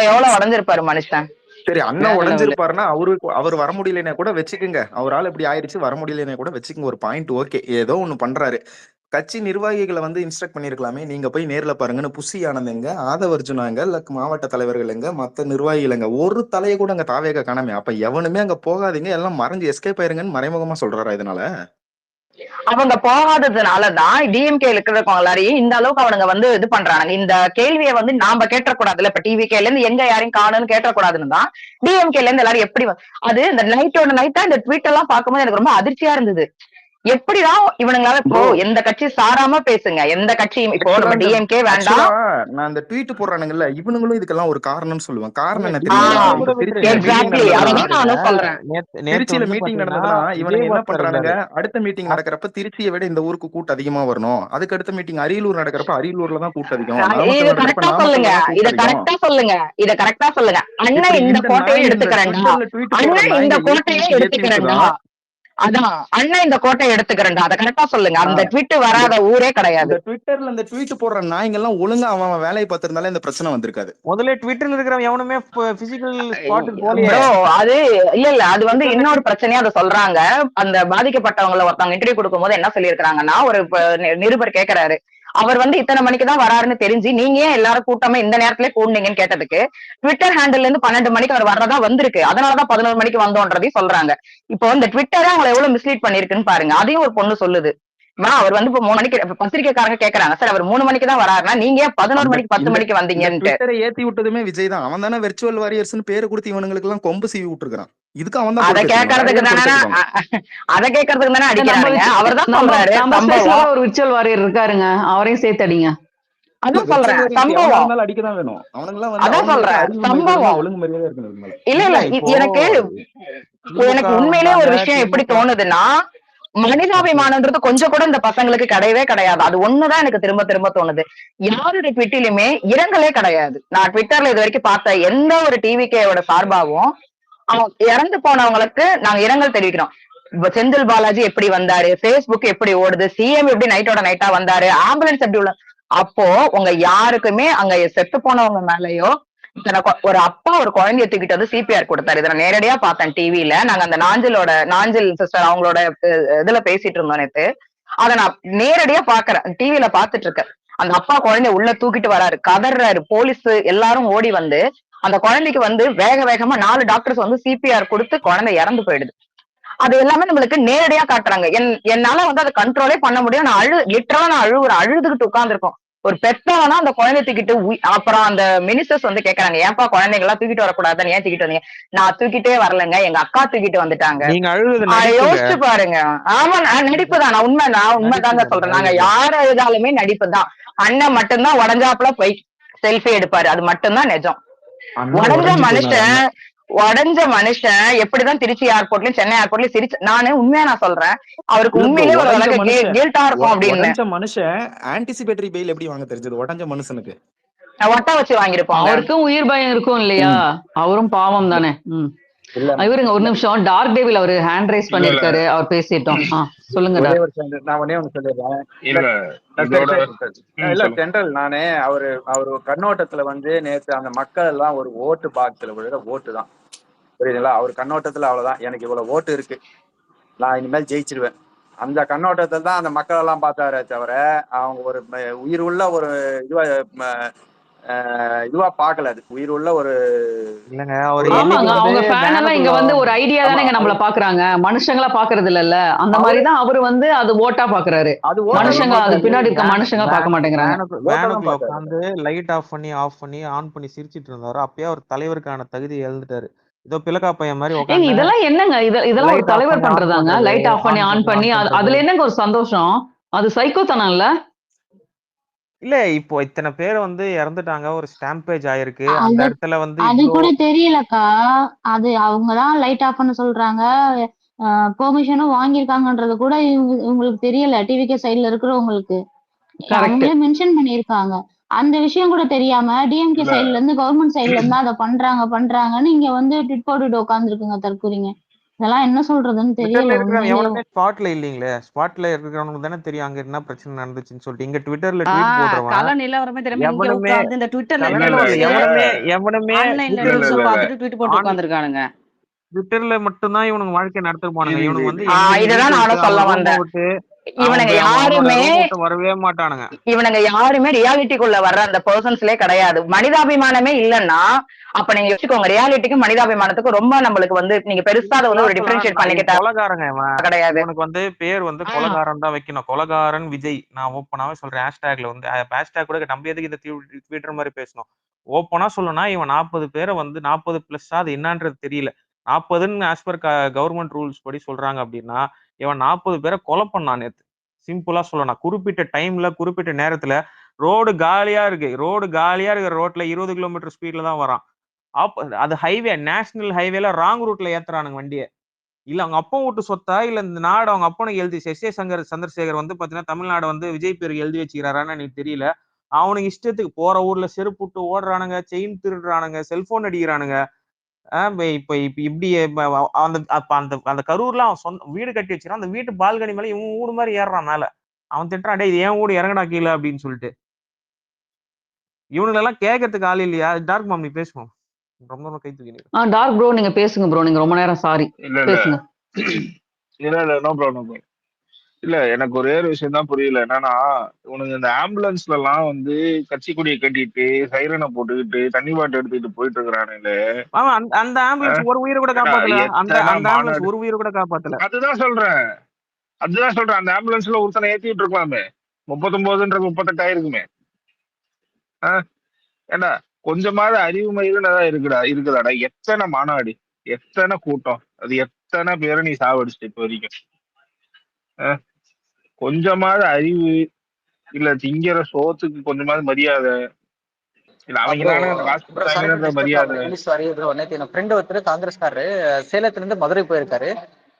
எவ்வளவு உடஞ்சிருப்பாரு மனுஷன். சரி, அண்ணன் வேற லெவலு. உடஞ்சிருப்பாருன்னா அவர் வர முடியலன்னா கூட வச்சுக்குங்க. அவரால் இப்படி ஆயிடுச்சு, வர முடியலன்னா கூட வச்சுக்குங்க. ஒரு பாயிண்ட் ஓகே, ஏதோ ஒண்ணு பண்றாரு. கட்சி நிர்வாகிகளை வந்து இன்ஸ்ட்ரக்ட் பண்ணிருக்கலாமே, நீங்க போய் நேர்ல பாருங்கன்னு. புஷி ஆனந்த் எங்க, ஆதவர்ஜுனாங்க, இல்ல மாவட்ட தலைவர்கள் எங்க, மத்த நிர்வாகிகள் எங்க, ஒரு தலையை கூட அங்க தாவேக காணாமே. அப்ப எவனுமே அங்க போகாதீங்க, எல்லாம் மறைஞ்சு எஸ்கேப் ஆயிருங்கன்னு மறைமுகமா சொல்றாரா இதனால? அவங்க போகாததுனாலதான் டிஎம்கே இருக்கிறவங்க எல்லாரையும் இந்த அளவுக்கு அவனுங்க வந்து இது பண்றாங்க. இந்த கேள்வியை வந்து நாம கேட்டக்கூடாதுல்ல. இப்ப டிவிகேல இருந்து எங்க யாரையும் காணும்னு கேட்டக்கூடாதுன்னு தான் டிஎம்கேல இருந்து எல்லாரும் எப்படி அது இந்த நைட்டோட நைட்டா இந்த ட்வீட் எல்லாம் பார்க்கும்போது எனக்கு ரொம்ப அதிர்ச்சியா இருந்தது. எப்படிதான் இவனுங்களால இப்போ எந்த கட்சி சாராம பேசுங்க, எந்த கட்சியும் இப்போ நம்ம டிஎம்கே வேண்டாம். நான் இந்த ட்வீட் போடுறானுங்கல்ல, இவனுங்களும் இதுக்கெல்லாம் ஒரு காரணம்னு சொல்லுவேன். காரணம் என்ன திருச்சியில மீட்டிங் நடந்ததுன்னா இவனுங்க என்ன பண்றானுங்க, அடுத்த மீட்டிங் நடக்கிறப்ப திருச்சியை விட இந்த ஊருக்கு கூட்டம் அதிகமா வரணும், அதுக்கு அடுத்த மீட்டிங் அரியலூர் நடக்கிறப்ப அரியலூர்ல தான் கூட்டம் அதிகம். இத கரெக்டா சொல்லுங்க, இத கரெக்டா சொல்லுங்க. அண்ணன் இந்த கோட்டையை எடுத்துக்கிறேன்டா, அண்ணன் இந்த கோட்டையை எடுத்துக்கிறேன்டா, அதான் அண்ணன் இந்த கோட்டையை எடுத்துக்கிறேன்டா, அதை கரெக்டா சொல்லுங்க. அந்த ட்வீட் வராத ஊரே கிடையாது. ட்விட்டர்ல இந்த ட்வீட் போடுற நாய்ங்க எல்லாம் ஒழுங்கா அவன் வேலையை பார்த்திருந்தாலே இந்த பிரச்சனை வந்திருக்காது. முதல்ல ட்விட்டர்ல இருக்கிறவன் எவனுமே பிசிக்கல் ஸ்பாட்டுக்கு போலையே. அது இல்ல அது வந்து இன்னொரு பிரச்சனையா அதை சொல்றாங்க. அந்த பாதிக்கப்பட்டவங்களை ஒருத்தவங்க இன்டர்வியூ கொடுக்கும் போது என்ன சொல்லியிருக்காங்கன்னா, ஒரு நிருபர் கேட்கிறாரு, அவர் வந்து இத்தனை மணிக்கு தான் வராருன்னு தெரிஞ்சு நீங்க ஏன் எல்லாரும் கூட்டமா இந்த நேரத்துல கூடுனீங்கன்னு கேட்டதுக்கு, ட்விட்டர் ஹேண்டில் இருந்து 12 மணிக்கு அவர் வர்றதா வந்திருக்கு, அதனாலதான் 11 மணிக்கு வந்தோன்றதையும் சொல்றாங்க. இப்போ இந்த ட்விட்டரே அவங்களை எவ்வளவு மிஸ்லீட் பண்ணிருக்குன்னு பாருங்க. அதையும் ஒரு பொண்ணு சொல்லுது, அவர் வந்து இப்ப 3 மணிக்கு பத்திரிகைக்காரங்க கேக்குறாங்க, சார் அவர் 3 மணிக்கு தான் வராருன்னா நீங்க 11 மணிக்கு 10 மணிக்கு வந்தீங்கன்னு. ஏத்தி விட்டதுமே விஜய் தான். அவன் தானே வெர்ச்சுவல் வாரியர்ஸ்னு பேரு கொடுத்து இவனுங்களுக்கு எல்லாம் கொம்பு சீவி விட்டுருக்கான். இதுக்கு அவன் தான் அதை கேட்கறதுக்கு தானே அடிக்கிறாங்க. அவர் தான் சொல்றாரு ஒரு விர்ச்சுவல் வாரியர் இருக்காருங்க, அவரையும் சேர்த்து அடிங்க. அதான் சொல்றேன் சம்பவம், அடிக்கதான் வேணும் அவனுங்க. அதான் சொல்றேன் சம்பவம். ஒழுங்கு மரியாதை இருக்கணும். இல்ல எனக்கு உண்மையிலே ஒரு விஷயம் எப்படி தோணுதுன்னா, மனிதாபிமானம்ன்றது கொஞ்சம் கூட இந்த பசங்களுக்கு கிடையவே கிடையாது. அது ஒண்ணுதான் எனக்கு திரும்ப திரும்ப தோணுது. யாருடைய ட்விட்டிலுமே இரங்கலே கிடையாது. நான் ட்விட்டர்ல இது வரைக்கும் பார்த்த எந்த ஒரு டிவிகேயோட சார்பாவும் அவங்க இறந்து போனவங்களுக்கு நாங்க இரங்கல் தெரிவிக்கிறோம். செந்தில் பாலாஜி எப்படி வந்தாரு, பேஸ்புக் எப்படி ஓடுது, சிஎம் எப்படி நைட்டோட நைட்டா வந்தாரு, ஆம்புலன்ஸ் எப்படி உள்ள, அப்போ உங்க யாருக்குமே அங்க செத்து போனவங்க மேலயோ, ஒரு அப்பா ஒரு குழந்தைய தூக்கிட்டு வந்து சிபிஆர் கொடுத்தாரு. இதை நான் நேரடியா பார்த்தேன் டிவில. நாங்க அந்த நாஞ்சில் சிஸ்டர் அவங்களோட இதுல பேசிட்டு இருந்தோம் நேத்து. அதை நான் நேரடியா பாக்குறேன், டிவில பாத்துட்டு இருக்கேன். அந்த அப்பா குழந்தைய உள்ள தூக்கிட்டு வராரு, கதறாரு, போலீஸ் எல்லாரும் ஓடி வந்து அந்த குழந்தைக்கு வந்து வேக வேகமா 4 டாக்டர்ஸ் வந்து சிபிஆர் கொடுத்து குழந்தை இறந்து போயிடுது. அது எல்லாமே நம்மளுக்கு நேரடியா காட்டுறாங்க. என்னால வந்து அதை கண்ட்ரோலே பண்ண முடியும். நான் லிட்டரலா நான் அழுதுகிட்டு உட்கார்ந்துருக்கோம். ஒரு பெத்தவனா அந்த குழந்தை தூக்கிட்டு, அப்புறம் அந்த மினிஸ்டர்ஸ் வந்து கேக்குறாங்க, ஏன்பா குழந்தைங்க எல்லாம் தூக்கிட்டு வரக்கூடாதுன்னு, ஏன் தூக்கிட்டு வந்தீங்க? நான் தூக்கிட்டே வரலங்க, எங்க அக்கா தூக்கிட்டு வந்துட்டாங்க. யோசிச்சு பாருங்க. ஆமா, நடிப்பு தான், நான் உண்மைதாங்க சொல்றேன். நாங்க யார் அழுதாலுமே நடிப்பு தான். அண்ணன் மட்டும்தான் உடஞ்சாப்புல போய் செல்ஃபி எடுப்பாரு, அது மட்டும்தான் நிஜம். உடஞ்ச மனுஷன் எப்படிதான் திருச்சி ஏர்போர்ட்லயும் சென்னை ஏர்போர்ட்லயும் சிரிச்சு, உண்மையா நான் சொல்றேன், அவருக்கு உண்மையிலேயே ஒரு கில்ட்டா இருக்கும் அப்படின்னு. மனுஷன் ஆன்டிசிபேட்டரி பெயில் எப்படி வாங்க தெரிஞ்சது? உடஞ்ச மனுஷனுக்கு ஒட்ட வச்சு வாங்கிருப்போம். அவருக்கும் உயிர் பயம் இருக்கும் இல்லையா, அவரும் பாவம் தானே. இவருங்க ஒரு நிமிஷம், டார்க் டேவில் அவரு ஹேண்ட் ரைஸ் பண்ணிருக்காரு, அவர் பேசிட்டோம். சொல்லுங்க. நான் ஒன்னே ஒண்ணு சொல்லிடுறேன். இல்ல ஜென்ரல், நானே அவரு கண்ணோட்டத்துல வந்து நேற்று அந்த மக்கள் எல்லாம் ஒரு ஓட்டு பாக்ஸ்ல விழுற ஓட்டு தான், புரியுதுங்களா? அவர் கண்ணோட்டத்துல அவ்வளவுதான், எனக்கு இவ்வளவு ஓட்டு இருக்கு, நான் இனிமேல் ஜெயிச்சிருவேன், அந்த கண்ணோட்டத்தில் தான் அந்த மக்கள் எல்லாம் பார்த்தாரே தவிர அவங்க ஒரு உயிர் உள்ள ஒரு இதுவா பாக்கல. அது உயிர் உள்ள ஒரு இல்லங்க. அவங்க ஃபேன் எல்லாம் இங்க வந்து ஒரு ஐடியா தானே நம்மள பாக்குறாங்க, மனுஷங்களா பாக்குறது இல்லல்ல. அந்த மாதிரிதான் அவரு வந்து அது ஓட்டா பாக்குறாரு. மனுஷங்க அது பின்னாடி இருக்க மனுஷங்க பாக்க மாட்டேங்கிறாங்க. உட்காந்து லைட் ஆஃப் பண்ணி ஆன் பண்ணி சிரிச்சிட்டு இருந்தாரு. அப்பயே அவர் தலைவருக்கான தகுதி எழுந்துட்டாரு. ஏதோ பிளக்கா பையன் மாதிரி. இதெல்லாம் என்னங்க, இதெல்லாம் ஒரு தலைவர் பண்றதாங்க? லைட் ஆஃப் பண்ணி ஆன் பண்ணி அதுல என்னங்க ஒரு சந்தோஷம்? அது சைக்கோத்தனம் இல்ல? இல்ல, இப்போ இத்தனை பேர் வந்து இறந்துட்டாங்க, ஒரு ஸ்டாம்பேஜ் ஆயிருக்கு. அந்த இடத்துல வந்து அது கூட தெரியலக்கா, அது அவங்கதான் லைட் ஆஃப் பண்ண சொல்றாங்க, பெர்மிஷனும் வாங்கியிருக்காங்கன்றது கூட இவங்களுக்கு தெரியல. டிவிகே சைட்ல இருக்கிறவங்களுக்கு அவங்களே மென்ஷன் பண்ணிருக்காங்க. அந்த விஷயம் கூட தெரியாம டிஎம்கே சைட்ல இருந்து, கவர்மெண்ட் சைட்ல இருந்து அதை பண்றாங்கன்னு இங்க வந்து ட்விட் போட்டுட்டு உட்காந்துருக்குங்க தற்கூரிங்க. இதெல்லாம் என்ன சொல்றதுன்னு ட்விட்டர்ல தெரியல இருக்கிறவன் உண்மையிலேயே. எவனுமே ஸ்பாட்ல இல்லீங்களே. ஸ்பாட்ல இருக்கிறவனுக்கு தானே தெரியும் அங்க என்ன பிரச்சனை நடந்துச்சுன்னு சொல்லிட்டு. இங்க ட்விட்டர்ல ட்வீட் கள போடுறவன் நிலவரமே தெரியாம இங்க எவனுமே உட்கார்ந்து இந்த ட்விட்டர்ல இல்ல கலநிலை இல்ல வரல. நியூஸ எவனுமே ஆன்லைன்ல இல்ல இல்ல நியூஸ இல்ல இல்ல பார்த்துட்டு ட்வீட் போட்டு ஆன் உட்கார்ந்துருக்கானுங்க. ட்விட்டர்ல மட்டும்தான் இவனுங்க வாழ்க்கை நடத்திருப்பானுங்க. இது இவனுங்க இது வந்து இது எங்கெங்க இதுதான் வீட்டை விட்டு நானும் சொல்ல அவன் ரூமை வந்தேன். விட்டு இவனுங்க அவனோட யாருமே ரூமை விட்டு வரவே மாட்டானுங்க. இவனுங்க யாருமே ரியாலிட்டிக்குள்ள வர்ற அந்த பர்சன்ஸ்லயே கிடையாது. மனிதாபிமானமே இல்லைன்னா அப்ப நீங்க யோசிச்சுக்கோங்க, ரியாலிட்டிக்கும் மனிதாபிமானத்துக்கும் ரொம்ப நம்மளுக்கு வந்து நீங்க பெருசா அதை வந்து ஒரு டிஃபரன்ஷியேட் பண்ணிக்க இவன் கொலகாரங்க. இவன் கிடையாது. இவனுக்கு வந்து பேர் வந்து கொலகாரன் தான் வைக்கணும். கொலகாரன் விஜய். நான் ஓப்பனாவே சொல்றேன். ஹேஷ்டேக்ல வந்து ஹேஷ்டேக் கூட நம்ம எதுக்கு இந்த ட்விட்டர் மாதிரி பேசணும். ஓப்பனா சொல்லணும்னா இவன் 40 பேரை வந்து 40 பிளஸ் அது என்னன்றது தெரியல. 40ன்னு ஆஸ் பர் கவர்மெண்ட் ரூல்ஸ் படி சொல்றாங்க அப்படின்னா இவன் 40 பேரை கொலை பண்ணான் நேத்து. சிம்பிளா சொல்லணும். குறிப்பிட்ட டைம்ல குறிப்பிட்ட நேரத்துல ரோடு காலியா இருக்கு. ரோடு காலியா இருக்கிற ரோட்ல 20 கிலோமீட்டர் ஸ்பீட்ல தான் வரான். அது ஹைவே, நேஷனல் ஹைவேல ராங் ரூட்ல ஏத்துறானுங்க வண்டியை. இல்ல அவங்க அப்பா வீட்டு சொத்தா இல்ல இந்த நாடு அவங்க அப்பனுக்கு எழுதி எஸ்.ஏ. சந்திரசேகர் வந்து பாத்தீங்கன்னா தமிழ்நாடு வந்து விஜய் பேருக்கு எழுதி வச்சுக்கிறாரான்னு எனக்கு தெரியல. அவனுக்கு இஷ்டத்துக்கு போற ஊர்ல செருப்பு விட்டு ஓடுறானுங்க, செயின் திருடுறானுங்க, செல்போன் அடிக்கிறானுங்க. இப்ப இப்ப இப்படி அந்த அந்த அந்த கரூர்ல அவன் சொந்த வீடு கட்டி வச்சிருக்கான். அந்த வீட்டு பால்கனி மேல இவன் வீடு மாதிரி ஏறுறான் மேல. அவன் திட்டுறான், டேய் இது ஏன் வீடு, இறங்கடா கீழே அப்படின்னு சொல்லிட்டு. இவனுங்களெல்லாம் கேட்கறதுக்கு ஆள் இல்லையா? டார்க் மாம் நீ பேசுவோம். ரொம்ப கை தூக்கி டார்க் ப்ரோ நீங்க பேசுங்க ப்ரோ. நீங்க ரொம்ப நேரம் சாரி இல்ல இல்ல பேசுங்க. இல்ல நோ ப்ராப்ளம். இல்ல எனக்கு ஒரே ஒரு விஷயம் தான் புரியல. என்னன்னா உனக்கு இந்த ஆம்புலன்ஸ்ல எல்லாம் வந்து கட்சி கொடியை கட்டிட்டு சைரனை போட்டுக்கிட்டு தண்ணி பாட்டு எடுத்துக்கிட்டு போயிட்டு இருக்கிறானுங்களே. அந்த ஆம்புலன்ஸ் ஒரு உயிரை கூட காப்பாத்தல. அந்த அந்த ஆம்புலன்ஸ் ஒரு உயிரை கூட காப்பாத்தல. அதுதான் சொல்றேன். அந்த ஆம்புலன்ஸ்ல ஒருத்தனை ஏத்திட்டு இருக்கலாமே. 39ன்றது 38 ஆயிருக்குமே. ஏண்டா கொஞ்சமாவது அறிவு மயிலுன்னு இருக்குதாடா. எத்தனை மாநாடு, எத்தனை கூட்டம், அது எத்தனை பேரை நீ சாவடிச்சிட்டு இப்ப வரைக்கும். கொஞ்சமாவது அறிவு இல்ல, திங்கிற சோத்துக்கு கொஞ்சமாவது மரியாதை இல்ல. அவங்க மரியாதை. என் ஃப்ரெண்ட் ஒருத்தர் காங்கிரஸ்காரரு சேலத்துல இருந்து மதுரை போயிருக்காரு.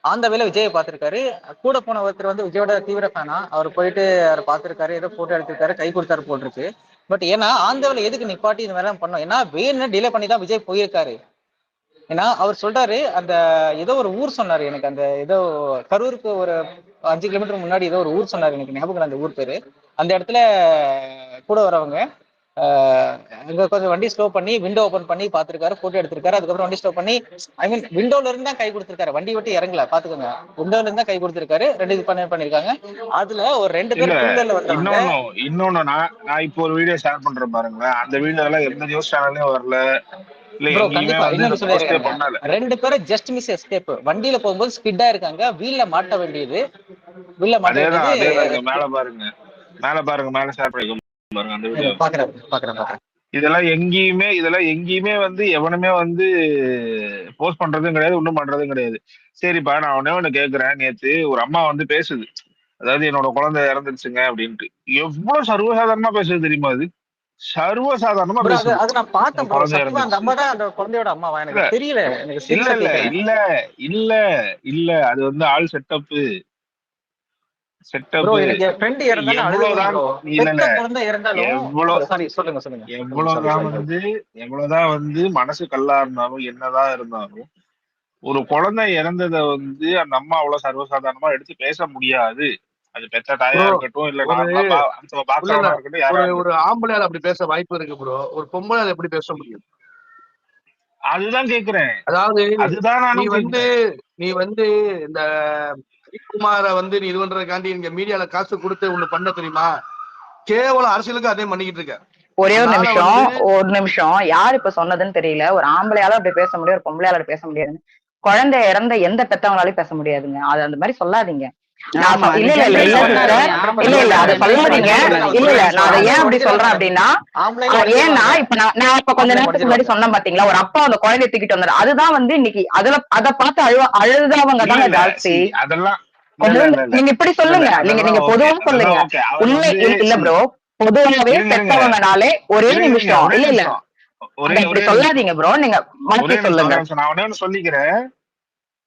அந்த வேலை விஜயை பார்த்திருக்காரு. கூட போன ஒருத்தர் வந்து விஜயோட தீவிர ஃபேனா. அவர் போயிட்டு அவர் பார்த்திருக்காரு, ஏதோ போட்டோ எடுத்திருக்காரு, கை கொடுத்தாரு போட்டிருக்கு. பட் ஏன்னா ஆந்தவளை எதுக்கு நிப்பாட்டி இந்த மாதிரி பண்ணோம்? ஏன்னா வேணும்னு டிலே பண்ணி தான் விஜய் போயிருக்காரு. ஏன்னா அவர் சொல்றாரு, அந்த ஏதோ ஒரு ஊர் சொன்னாரு எனக்கு, அந்த ஏதோ கரூருக்கு ஒரு 5 கிலோமீட்டர் முன்னாடி ஏதோ ஒரு ஊர் சொன்னாரு, எனக்கு ஞாபகம் அந்த ஊர் பேரு. அந்த இடத்துல கூட வரவங்க அங்க கொஞ்சம் வண்டி ஸ்லோ பண்ணி விண்டோ ஓபன் பண்ணி பாத்துருக்காரு, போட்டோ எடுத்திருக்காரு. அதுக்கப்புறம் வண்டி ஸ்லோ பண்ணி விண்டோல இருந்து தான் கை கொடுத்திருக்காரு, வண்டி விட்டு இறங்கல. பாத்துக்கோங்க, விண்டோல இருந்து தான் கை கொடுத்திருக்காரு. 2 இது பண்ணிருக்காங்க. அதுல ஒரு 2 பேர் டூலர்ல வந்தாங்க. இன்னொன்னு நான் இப்போ ஒரு வீடியோ ஷேர் பண்றேன் பாருங்களேன். அந்த வீடியோ எல்லாம் எந்த நியூஸ் சேனல்லயும் வரல. கண்டிப்பா இன்னொன்னு சொல்லிருக்காங்க, 2 பேரும் ஜஸ்ட் மிஸ் எஸ்கேப். வண்டியில போகும்போது ஸ்கிட்டா இருக்காங்க, வீல்ல மாட்ட வேண்டியது. வீல்ல மாட்ட வேண்டியது. மேல பாருங்க, மேல ஷேர் பண்ணிக்கோங்க பாருங்க அந்த வீடியோ. பாக்குறேன். இதெல்லாம் எங்கேயுமே வந்து எவனுமே வந்து போஸ்ட் பண்றதும் கிடையாது, ஒண்ணும் பண்றதும் கிடையாது. சரிப்பா, நான் ஒண்ணு கேக்குறேன். நேத்து ஒரு அம்மா வந்து பேசுது, அதாவது என்னோட குழந்தை இறந்துருச்சுங்க அப்படின்ட்டு. எவ்வளவு சர்வசாதாரணமா பேசுது தெரியுமா? அது சர்வசாதாரணமா பேசுது. அது நான் பார்த்தேன் ப்ரோ. சத்தியமா அந்த அம்மா தான் அந்த குழந்தையோட அம்மாவா எனக்கு தெரியல. இல்ல அது வந்து ஆள் செட்டப். எவ்வளவுதான் வந்து மனசு கல்லா இருந்தாலும் என்னதான் இருந்தாலும் ஒரு குழந்தை இறந்ததை வந்து அந்த அம்மா அவ்வளவு சர்வசாதாரணமா எடுத்து பேச முடியாது. அது பெத்த தாயா இருக்கட்டும், இல்ல ஒரு ஆம்பளையால அப்படி பேச வாய்ப்பு இருக்கு ப்ரோ. ஒரு பொம்பளை எப்படி பேச முடியும்? அதுதான் கேக்குறேன். அதாவது அதுதான் நீ வந்து இந்த குமார வந்து நீ இது பண்றதுக்காண்டி இங்க மீடியால காசு கொடுத்து ஒண்ணு பண்ண தெரியுமா? கேவலம் அரசியலுக்கு அதே பண்ணிக்கிட்டு இருக்க. ஒரே ஒரு நிமிஷம் யார் இப்ப சொன்னதுன்னு தெரியல. ஒரு ஆம்பளையால அப்படி பேச முடியும், ஒரு பொம்பளையால அப்படி பேச முடியாது. குழந்தை இறந்த எந்த பெத்தவங்களாலையும் பேச முடியாதுங்க. அது அந்த மாதிரி சொல்லாதீங்க. நான் அதை ஏன் அப்படி சொல்றேன் அப்படின்னா, ஏன்னா இப்ப நான் இப்ப கொஞ்ச நேரத்துக்கு முன்னாடி சொன்னேன் பாத்தீங்களா, ஒரு அப்பா அந்த குழந்தைய தூக்கிட்டு வந்தாரு. அதுதான் வந்து இன்னைக்கு அதை பார்த்து அழுதவங்க தாங்க ஜாஸ்தி. நீங்க இப்படி சொல்லுங்க, நீங்க பொதுவா சொல்லுங்க. உண்மை இல்ல ப்ரோ, பொதுவாவே பெத்தவங்கனாலே ஒரே நிமிஷம் இல்ல இப்படி சொல்லாதீங்க ப்ரோ. நீங்க மாத்தி சொல்லுங்க. நான் ஒண்ணு சொல்லிக்கிறேன்.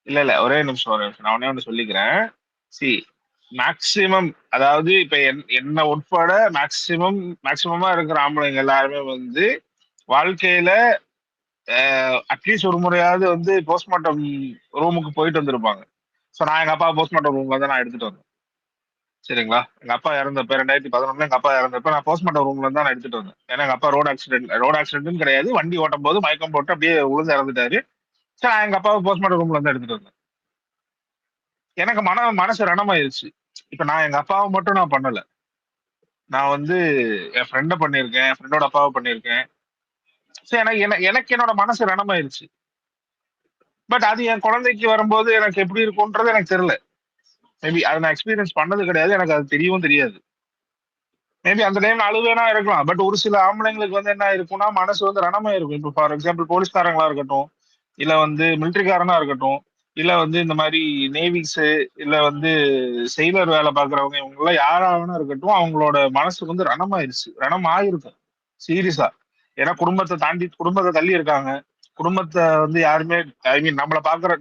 இல்ல ஒரே நிமிஷம் நான் ஒண்ணு சொல்லிக்கிறேன். மேக்சிமம், அதாவது இப்ப என்ன உட்பட மேக்சிமமா இருக்கிற ஆம்பளைங்க எல்லாருமே வந்து வாழ்க்கையில அட்லீஸ்ட் ஒரு முறையாவது வந்து போஸ்ட்மார்ட்டம் ரூமுக்கு போயிட்டு வந்திருப்பாங்க. ஸோ நான் எங்க அப்பா போஸ்ட்மார்ட்டம் ரூம்ல தான் நான் எடுத்துட்டு வந்தேன். சரிங்களா? எங்க அப்பா இறந்தப்ப 2011 எங்க அப்பா இறந்தப்ப நான் போஸ்ட்மார்ட்டம் ரூம்ல தான் நான் எடுத்துட்டு வந்தேன். ஏன்னா எங்க அப்பா ரோட் ஆக்சிடென்ட்னு கிடையாது, வண்டி ஓட்டும் போது மயக்கம் போட்டு அப்படியே உழுந்து இறந்துட்டாரு. சரி, நான் எங்க அப்பாவை போஸ்ட்மார்ட்டம் ரூம்ல தான் எடுத்துட்டு வந்தேன். எனக்கு மனசு ரணமாயிருச்சு. இப்ப நான் எங்க அப்பாவை மட்டும் நான் பண்ணல, நான் வந்து என் ஃப்ரெண்டை பண்ணியிருக்கேன், என் ஃப்ரெண்டோட அப்பாவை பண்ணியிருக்கேன். சரி, எனக்கு என்னோட மனசு ரணமாயிருச்சு. பட் அது என் குழந்தைக்கு வரும்போது எனக்கு எப்படி இருக்கும்ன்றது எனக்கு தெரியல. மேபி அதை நான் எக்ஸ்பீரியன்ஸ் பண்ணது கிடையாது, எனக்கு அது தெரியவும் தெரியாது. மேபி அந்த டைம் அழுவேனா இருக்கலாம். பட் ஒரு சில ஆம்பளைங்களுக்கு வந்து என்ன இருக்கும்னா மனசு வந்து ரணமா இருக்கும். இப்போ ஃபார் எக்ஸாம்பிள் போலீஸ்காரங்களா இருக்கட்டும், இல்ல வந்து மிலிட்டரிக்காரனா இருக்கட்டும், இல்ல வந்து இந்த மாதிரி நேவிஸ், இல்ல வந்து செயலர் வேலை பாக்குறவங்க, இவங்க எல்லாம் யாராவனா இருக்கட்டும், அவங்களோட மனசுக்கு வந்து ரணம் ஆயிருக்கும் சீரியஸா. ஏன்னா குடும்பத்தை தள்ளி இருக்காங்க. குடும்பத்தை வந்து யாருமே, ஐ மீன்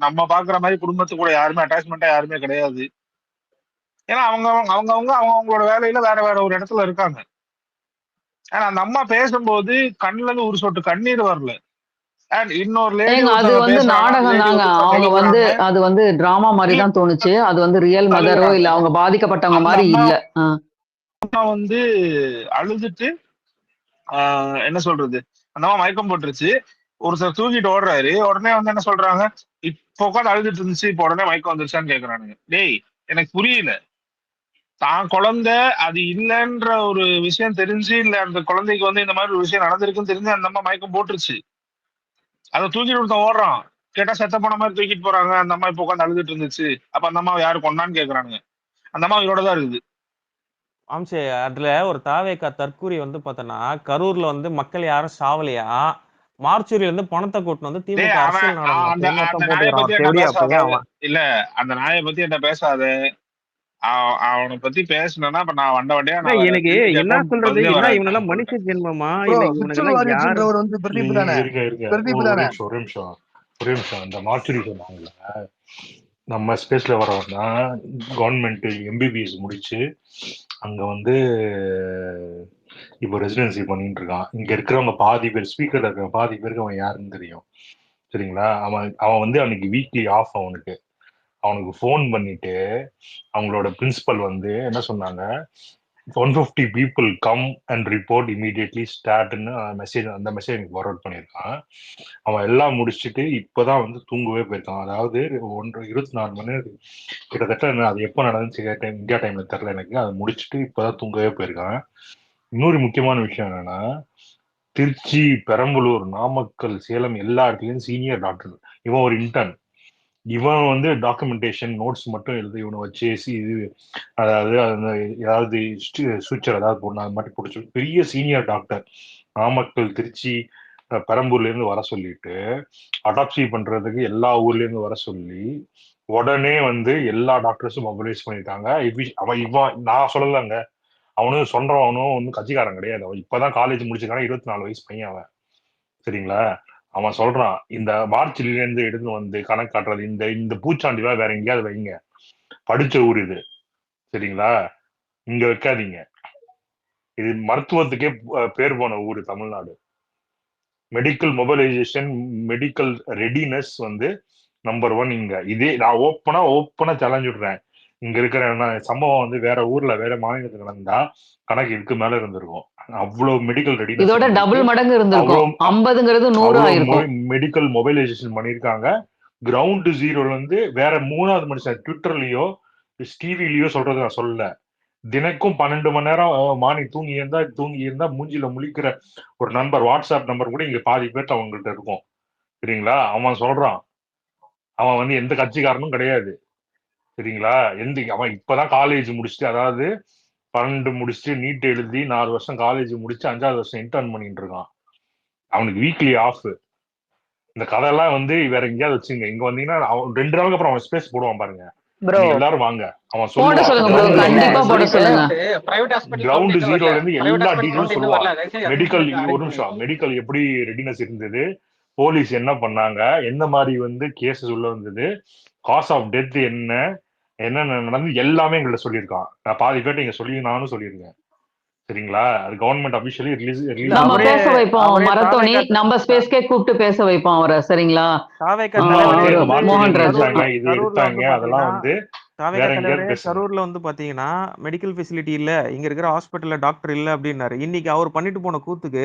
நம்ம பாக்குற மாதிரி குடும்பத்து கூட யாருமே அட்டாச்மெண்டா யாருமே கிடையாது. ஏன்னா அவங்களோட வேலையில வேற வேற ஒரு இடத்துல இருக்காங்க. ஆனா அந்த அம்மா பேசும்போது கண்ணுல இருந்து ஒரு சொட்டு கண்ணீர் வரல. அண்ட் இன்னொரு லேடி அது வந்து நாடகம் தாங்க. அவங்க வந்து அது வந்து டிராமா மாதிரி தான் தோணுச்சு. அது வந்து ரியல் மதரோ இல்ல அவங்க பாதிக்கப்பட்டவங்க மாதிரி இல்ல. அம்மா வந்து அழுதுட்டு என்ன சொல்றது, அந்த அம்மா மயக்கம் போட்டுருச்சு. ஒருத்தர் தூக்கிட்டு ஓடுறாரு. உடனே வந்து என்ன சொல்றாங்க, இப்போ உட்காந்து அழுதுட்டு இருந்துச்சு, இப்போ உடனே மயக்கம் வந்துருச்சான்னு கேக்குறானுங்க. டேய், எனக்கு புரியல. தான் குழந்தை அது இல்லைன்ற ஒரு விஷயம் தெரிஞ்சு, இல்ல அந்த குழந்தைக்கு வந்து இந்த மாதிரி ஒரு விஷயம் நடந்திருக்குன்னு தெரிஞ்சு அந்த அம்மா மயக்கம் போட்டுருச்சு. அதை தூக்கிட்டு ஒருத்தன் ஓடுறான். கேட்டா செத்த போன மாதிரி தூக்கிட்டு போறாங்க. அந்த அம்மா இப்ப உட்காந்து அழுதுட்டு இருந்துச்சு. அப்ப அந்த அம்மா யாரு கொண்டான்னு கேக்குறானுங்க. அந்த அம்மா இவரோட தான் இருக்குது. ஆம்சே, அதுல ஒரு தாவேக்கா தற்கூரி வந்து பார்த்தோன்னா, கரூர்ல வந்து மக்கள் யாரும் சாவலையா, மார்ச்சுரியில இருந்து பணத்தை கூட்டின்னு வந்து திமுக அரசியல் நாடகம் அந்த நாயை பத்தி என்ன பேசாத. இல்ல, அந்த நாயை பத்தி என்ன பேசாத. அவனை பத்தி பேசினா இப்ப நான் வண்டியா எனக்கு என்ன சொல்றது, என்ன இவனெல்லாம் மனுஷ ஜென்மமா இல்ல இவனுக்கு யாரு? ஒரு நிமிஷம் அந்த மார்ச்சுரி சொன்னாங்கல்ல, நம்ம ஸ்பேஸ்ல வரவன்னா கவர்மெண்ட் எம்பிபிஎஸ் முடிச்சு அங்க வந்து இப்போ ரெசிடென்சி பண்ணிட்டு இருக்கான். இங்க இருக்கிறவங்க பாதி பேர், ஸ்பீக்கர்ல இருக்கிற பாதி பேருக்கு அவன் யாருன்னு தெரியும். சரிங்களா? அவன் வந்து அன்னைக்கு வீக்லி ஆஃப். அவனுக்கு ஃபோன் பண்ணிட்டு அவங்களோட பிரின்சிபல் வந்து என்ன சொன்னாங்க, 150 people come and report immediately ஸ்டார்ட்னு அந்த மெசேஜ் எனக்கு ஃபார்வர்ட் பண்ணியிருக்கான். அவன் எல்லாம் முடிச்சுட்டு இப்பதான் வந்து தூங்கவே போயிருக்கான். அதாவது 24 மணி நேரம் கிட்டத்தட்ட. அது எப்போ நடந்துச்சு இந்தியா டைம்ல தெரியல எனக்கு. அதை முடிச்சுட்டு இப்பதான் தூங்கவே போயிருக்கான். இன்னொரு முக்கியமான விஷயம் என்னன்னா, திருச்சி, பெரம்பலூர், நாமக்கல், சேலம் எல்லா இடத்துலயும் சீனியர் டாக்டர். இவன் ஒரு இன்டர்ன். இவன் வந்து டாக்குமெண்டேஷன் நோட்ஸ் மட்டும் எழுதி இவனை வச்சு இது அதாவது ஏதாவது சூச்சர் ஏதாவது போடணும், அது மட்டும் பிடிச்சி பெரிய சீனியர் டாக்டர் நாமக்கல், திருச்சி, பெரம்பூர்ல இருந்து வர சொல்லிட்டு அடாப்சி பண்றதுக்கு எல்லா ஊர்ல இருந்து வர சொல்லி உடனே வந்து எல்லா டாக்டர்ஸும் மொபைலைஸ் பண்ணிட்டாங்க. இவன் நான் சொல்லலங்க, அவனும் சொல்றவனும் ஒன்னும் கட்சிக்காரன் கிடையாது. அவன் இப்பதான் காலேஜ் முடிச்சிருக்கான, 24 வயசு பையன் அவன். சரிங்களா? அவன் சொல்றான், இந்த மார்ச்ல இருந்து எடுத்து வந்து கணக்கு காட்டுறது, இந்த பூச்சாண்டிலாம் வேற எங்கேயாவது வைங்க, படிச்ச ஊர் இது. சரிங்களா? இங்க வைக்காதீங்க. இது மருத்துவத்துக்கே பேர் போன ஊரு Tamil Nadu. Medical mobilisation, medical readiness வந்து நம்பர் 1 இங்க. இதே நான் ஓப்பனா சேலஞ்ச் விடுறேன். இங்க இருக்கிற சம்பவம் வந்து வேற ஊர்ல வேற மாநிலத்துல நடந்தா கணக்கு இதுக்கு மேல இருந்திருக்கும். அவ்வளவு மெடிக்கல் ரெடினஸ், இதோட டபுள் மடங்கு இருந்திருக்கும். 50ங்கிறது 100 ஆயிருக்கும். மெடிக்கல் மொபைலைசேஷன் பண்ணிருக்காங்க. கிரவுண்ட் ஜீரோல இருந்து வேற 3வது மனுஷன் ட்விட்டர்லயோ டிவிலயோ சொல்றது நான் சொல்லல. தினக்கும் 12 மணி நேரம் மார்னிங் தூங்கி இருந்தா மூஞ்சில முழிக்கிற ஒரு நம்பர், வாட்ஸ்அப் நம்பர் கூட இங்க பாதி பேர்ட்ட அவங்கள்ட்ட இருக்கும். சரிங்களா? அவன் சொல்றான், அவன் வந்து எந்த கட்சிக்காரனும் கிடையாது. சரிங்களா? அவன் இப்பதான் காலேஜ் முடிச்சுட்டு, அதாவது 12 முடிச்சுட்டு நீட் எழுதி 4 வருஷம் காலேஜ் முடிச்சு 5வது வருஷம் இன்டர்ன் பண்ணிட்டு இருக்கான். அவனுக்கு வீக்லி ஆஃப். இந்த கதையெல்லாம் வந்து வேற எங்கேயாவது வச்சுங்க. இங்க வந்தீங்கன்னா 2 நாளுக்கு அப்புறம் அவன் ஸ்பேஸ் போடுவான் பாருங்க. எல்லாரும் வாங்க, அவன் சொல்லுவான். கிரவுண்ட் ஜீரோல இருந்து எல்லா டீட்டெயிலும் சொல்லுவான். மெடிக்கல், ஒரு நிமிஷம், மெடிக்கல் எப்படி ரெடினஸ் இருந்தது, போலீஸ் என்ன பண்ணாங்க, எந்த மாதிரி வந்து கேசஸ் உள்ள வந்தது, காஸ் ஆஃப் டெத் என்ன நடந்து எல்லாமே எங்கள்ட்ட சொல்லியிருக்கான். நான் பாதி பேர்ட்ட இங்க நானும் சொல்லியிருக்கேன். சரிங்களா? அது கவர்மெண்ட் அபிஷியலி ரிலீஸ் நம்ம அவரே பேச வைப்போம் அவரே மரத்தோனி, தாவேக்கா நம்ம ஸ்பேஸ்க்கே கூப்பிட்டு பேச வைப்போம் அவரை. சரிங்களா? தாவேக்கா சும்மா தலைவரே வந்து அவரு இந்த வந்து மார்க்சியம் மோகன்ராஜ். எடுத்தாங்க, கரூர்ல இது கரூர்ல எடுத்தாங்க, வந்து அதெல்லாம் பாத்தீங்கன்னா வந்து தாவேக்கா வேற எங்கேயாவது தலைவரே பேசுங்க. கரூர்ல வந்து பாத்தீங்கன்னா மெடிக்கல் ஃபெசிலிட்டி இல்ல, இங்க இருக்கிற ஹாஸ்பிட்டல்ல டாக்டர் இல்ல அப்படின்னாரு. இன்னைக்கு அவர் பண்ணிட்டு போன கூத்துக்கு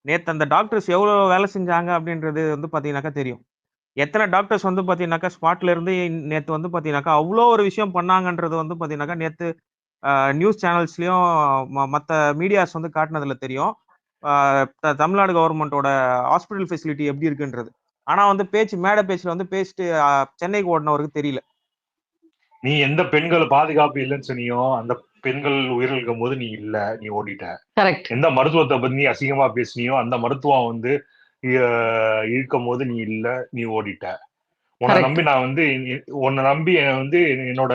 நேத்து அந்த டாக்டர்ஸ் எவ்வளவு வேலை செஞ்சாங்க அப்படின்றது வந்து பாத்தீங்கன்னாக்கா தெரியும். எத்தனை டாக்டர்ஸ் வந்து பாத்தீங்கன்னாக்கா ஸ்பாட்ல இருந்து நேத்து வந்து பாத்தீங்கன்னாக்கா அவ்வளோ ஒரு விஷயம் பண்ணாங்கன்றது வந்து பாத்தீங்கன்னாக்கா நேத்து நியூஸ் சேனல்ஸ்லயும் மற்ற மீடியாஸ் வந்து காட்டினதுல தெரியும். தமிழ்நாடு கவர்மெண்டோட ஹாஸ்பிட்டல் ஃபெசிலிட்டி எப்படி இருக்குன்றது. ஆனா வந்து மேடை பேச்சுல வந்து பேசிட்டு சென்னைக்கு ஓடினவருக்கு தெரியல. நீ எந்த பெண்கள் பாதுகாப்பு இல்லைன்னு சொன்னியோ அந்த பெண்கள் உயிரிழக்கும் போது நீ இல்ல, நீ ஓடிட்ட. கரெக்ட். எந்த மருத்துவத்தை பத்தி நீ அசிங்கமா பேசினியோ அந்த மருத்துவம் வந்து இழுக்கும் போது நீ இல்ல, நீ ஓடிட்ட. உன்னை நம்பி நான் வந்து உன்னை நம்பி வந்து என்னோட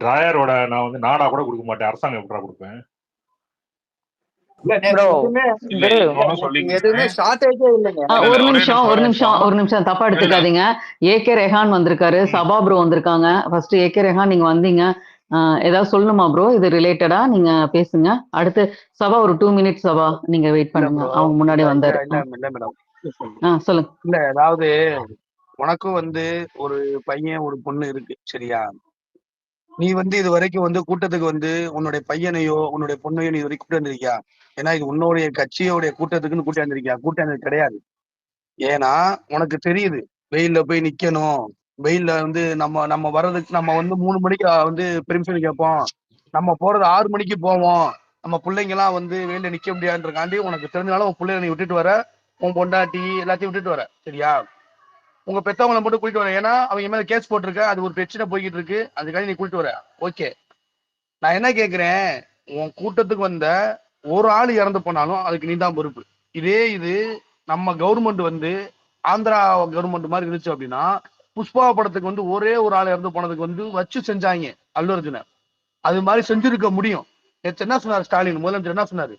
டிராயரோட நான் வந்து நாடா கூட கொடுக்க மாட்டேன், அரசாங்கம் எப்படா கொடுப்பேன்? ஒரு நிமிஷம் தப்பா எடுத்துக்காதீங்க. ஏகே ரெஹான் வந்திருக்காரு, சபா ப்ரோ வந்திருக்காங்க. ஃபர்ஸ்ட் ஏகே ரெஹான் நீங்க வந்தீங்க, ஏதாவது சொல்லணுமா ப்ரோ? இது ரிலேட்டடா நீங்க பேசுங்க. அடுத்து சபா ஒரு 2 மினிட்ஸ் சபா நீங்க வெயிட் பண்ணுங்க, அவங்க முன்னாடி வந்தாரு. சொல்லுங்க. இல்ல அதாவது உனக்கும் வந்து ஒரு பையன் ஒரு பொண்ணு இருக்கு, சரியா? நீ வந்து இது வரைக்கும் வந்து கூட்டத்துக்கு வந்து உன்னுடைய பையனையோ உன்னுடைய பொண்ணையோ நீ இது வரைக்கும் கூட்டு வந்திருக்கியா? ஏன்னா இது உன்னுடைய கட்சியோடைய கூட்டத்துக்குன்னு கூட்டி வந்திருக்கியா? கூட்டம் கிடையாது. ஏன்னா உனக்கு தெரியுது வெயில்ல போய் நிக்கணும், வெயில்ல வந்து நம்ம வர்றதுக்கு நம்ம வந்து 3 மணிக்கு வந்து பெர்மிஷன் கேட்போம், நம்ம போறது 6 மணிக்கு போவோம், நம்ம பிள்ளைங்க எல்லாம் வந்து வெயில்ல நிக்க முடியாதுன்றக்காண்டி உனக்கு தெரிஞ்சனால உன் பிள்ளைங்க நீ விட்டுட்டு வர, உன் பொண்டாட்டி எல்லாத்தையும் விட்டுட்டு வர, சரியா? உங்க பெத்தவங்களை மட்டும் கூட்டிட்டு வர, ஏன்னா அவங்க மேல கேஸ் போட்டிருக்க, அது ஒரு பிரச்சனை போய்கிட்டு இருக்கு, அதுக்காக நீ கூட்டிட்டு வர. ஓகே, நான் என்ன கேக்குறேன், உன் கூட்டத்துக்கு வந்த ஒரு ஆள் இறந்து போனாலும் அதுக்கு நீ தான் பொறுப்பு. இது நம்ம கவர்மெண்ட் வந்து ஆந்திரா கவர்மெண்ட் மாதிரி இருந்துச்சு அப்படின்னா புஷ்பா படத்துக்கு வந்து ஒரே ஒரு ஆள் இறந்து போனதுக்கு வந்து வச்சு செஞ்சாங்க அல்லு அர்ஜுன. அது மாதிரி செஞ்சிருக்க முடியும். என்ன சொன்னார் ஸ்டாலின் முதலமைச்சர்? என்ன சொன்னாரு?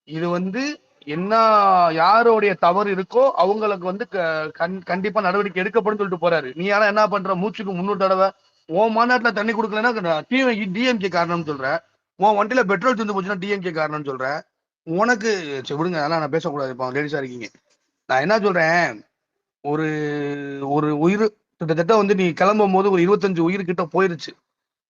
இது வந்து என்ன யாருடைய தவறு இருக்கோ அவங்களுக்கு வந்து கண்டிப்பா நடவடிக்கை எடுக்கப்படும் சொல்லிட்டு போறாரு. நீ ஆனா என்ன பண்ற, மூச்சுக்கு 300 தடவை உன் மாநாட்டுல தண்ணி கொடுக்கலன்னா டிஎம்கே காரணம்னு சொல்ற, உன் வண்டியில பெட்ரோல் தந்து போச்சுன்னா டிஎம்கே காரணம்னு சொல்ற. உனக்கு விடுங்க, அதெல்லாம் நான் பேசக்கூடாது, இப்போ லேடிஸா இருக்கீங்க. நான் என்ன சொல்றேன், ஒரு ஒரு உயிர் கிட்டத்தட்ட வந்து நீ கிளம்பும் போது ஒரு 25 உயிர் கிட்ட போயிருச்சு.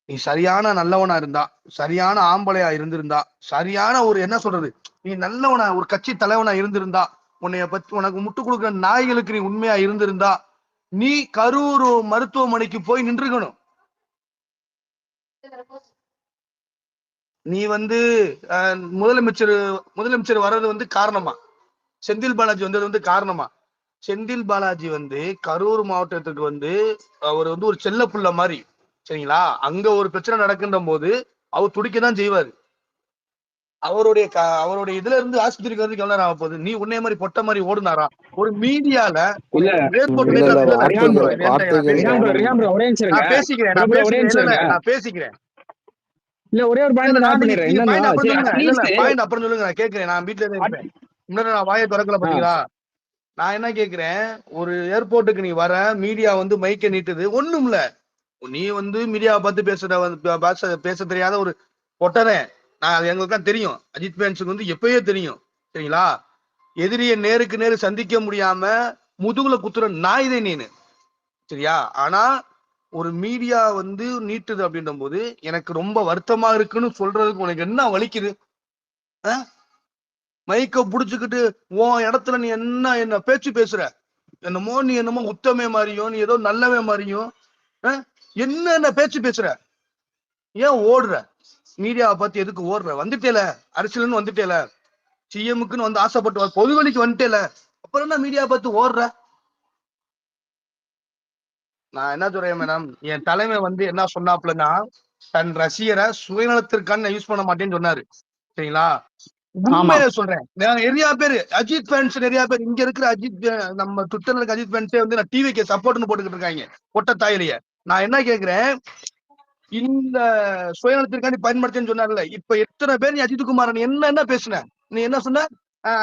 நீ சரியான நல்லவனா இருந்தா, சரியான ஆம்பளையா இருந்திருந்தா, சரியான ஒரு என்ன சொல்றது, நீ நல்லவனா ஒரு கட்சி தலைவனா இருந்திருந்தா, உன்னைய பத்தி உனக்கு முட்டு கொடுக்குற நாய்களுக்கு நீ உண்மையா இருந்திருந்தா, நீ கரூர் மருத்துவமனைக்கு போய் நின்றுக்கணும். நீ வந்து முதலமைச்சர் வர்றது வந்து காரணமா, செந்தில் பாலாஜி வந்தது வந்து காரணமா? செந்தில் பாலாஜி வந்து கரூர் மாவட்டத்துக்கு வந்து அவர் வந்து ஒரு செல்ல புள்ள மாதிரி, சரிங்களா? அங்க ஒரு பிரச்சனை நடக்கின்ற போது அவர் துடிக்கதான் செய்வாரு. அவருடைய இதுல இருந்து ஆஸ்பத்திரிக்கு வந்து எவ்வளவு நேரம் ஆக போகுது? நீ உன்னைய மாதிரி பொட்ட மாதிரி ஓடுனாரா? ஒரு மீடியால பேசிக்கிறேன். இல்ல ஒரே ஒரு பாயிண்ட் நான் பண்ணிடுறேன். அப்புறம் சொல்லுங்க, நான் கேட்கிறேன். நான் வீட்டுல இருந்து இருப்பேன், முன்னாடி நான் வாயை திறக்கல, பாத்தீங்களா? நான் என்ன கேக்குறேன், ஒரு ஏர்போர்ட்டுக்கு நீ வர, மீடியா வந்து மைக்க நீட்டுது, ஒண்ணும் இல்ல, நீ வந்து மீடியாவை பார்த்து பேச தெரியாத ஒரு பொட்டனே. நான் அது எங்களுக்கு தான் தெரியும், அஜித் ஃபேன்ஸுக்கு வந்து எப்பயே தெரியும், சரிங்களா? எதிரியை நேருக்கு நேரு சந்திக்க முடியாம முதுகுல குத்துற நாய்தே நீனு, சரியா? ஆனா ஒரு மீடியா வந்து நீட்டுது அப்படின்ற போது எனக்கு ரொம்ப வருத்தமா இருக்குன்னு சொல்றதுக்கு உனக்கு என்ன வலிக்குது? மைக்க புடிச்சுக்கிட்டு உன் இடத்துல நீ என்ன பேச்சு பேசுற, என்னமோ நீ என்னமோ உத்தமே மாதிரியும், நீ ஏதோ நல்லவே மாதிரியும் என்ன பேச்சு பேசுற? ஏன் ஓடுற? மீடியாவை பார்த்து எதுக்கு ஓடுற? வந்துட்டேல, அரசியல்னு வந்துட்டேல, சிஎம்முக்குன்னு வந்து ஆசைப்பட்டு பொதுவெளிக்கு வந்துட்டேல, அப்புறம் என்ன மீடியா பார்த்து ஓடுற? நான் என்ன சொல்றேன் மேடம், என் தலைமை வந்து என்ன சொன்னாப்புலன்னா, தன் ரசிகரை சுயநலத்திற்கான யூஸ் பண்ண மாட்டேன்னு சொன்னாரு, சரிங்களா? உண்மையில சொல்றேன், நிறைய பேர் அஜித் ஃபேன்ஸ், நிறைய பேர் இங்க இருக்கிற அஜித், நம்ம ட்விட்டர்ல இருக்க அஜித் ஃபேன்ஸே வந்து நான் டிவிக்கு சப்போர்ட்னு போட்டுக்கிட்டு இருக்காங்க பொட்ட தாயிலேயே. நான் என்ன கேக்குறேன், இந்த சுயநலத்திற்காண்டி பயன்படுத்தேன்னு சொன்னார்ல, இப்ப எத்தனை பேர் நீ அஜித்குமார் நீ என்ன பேசுன? நீ என்ன சொன்ன?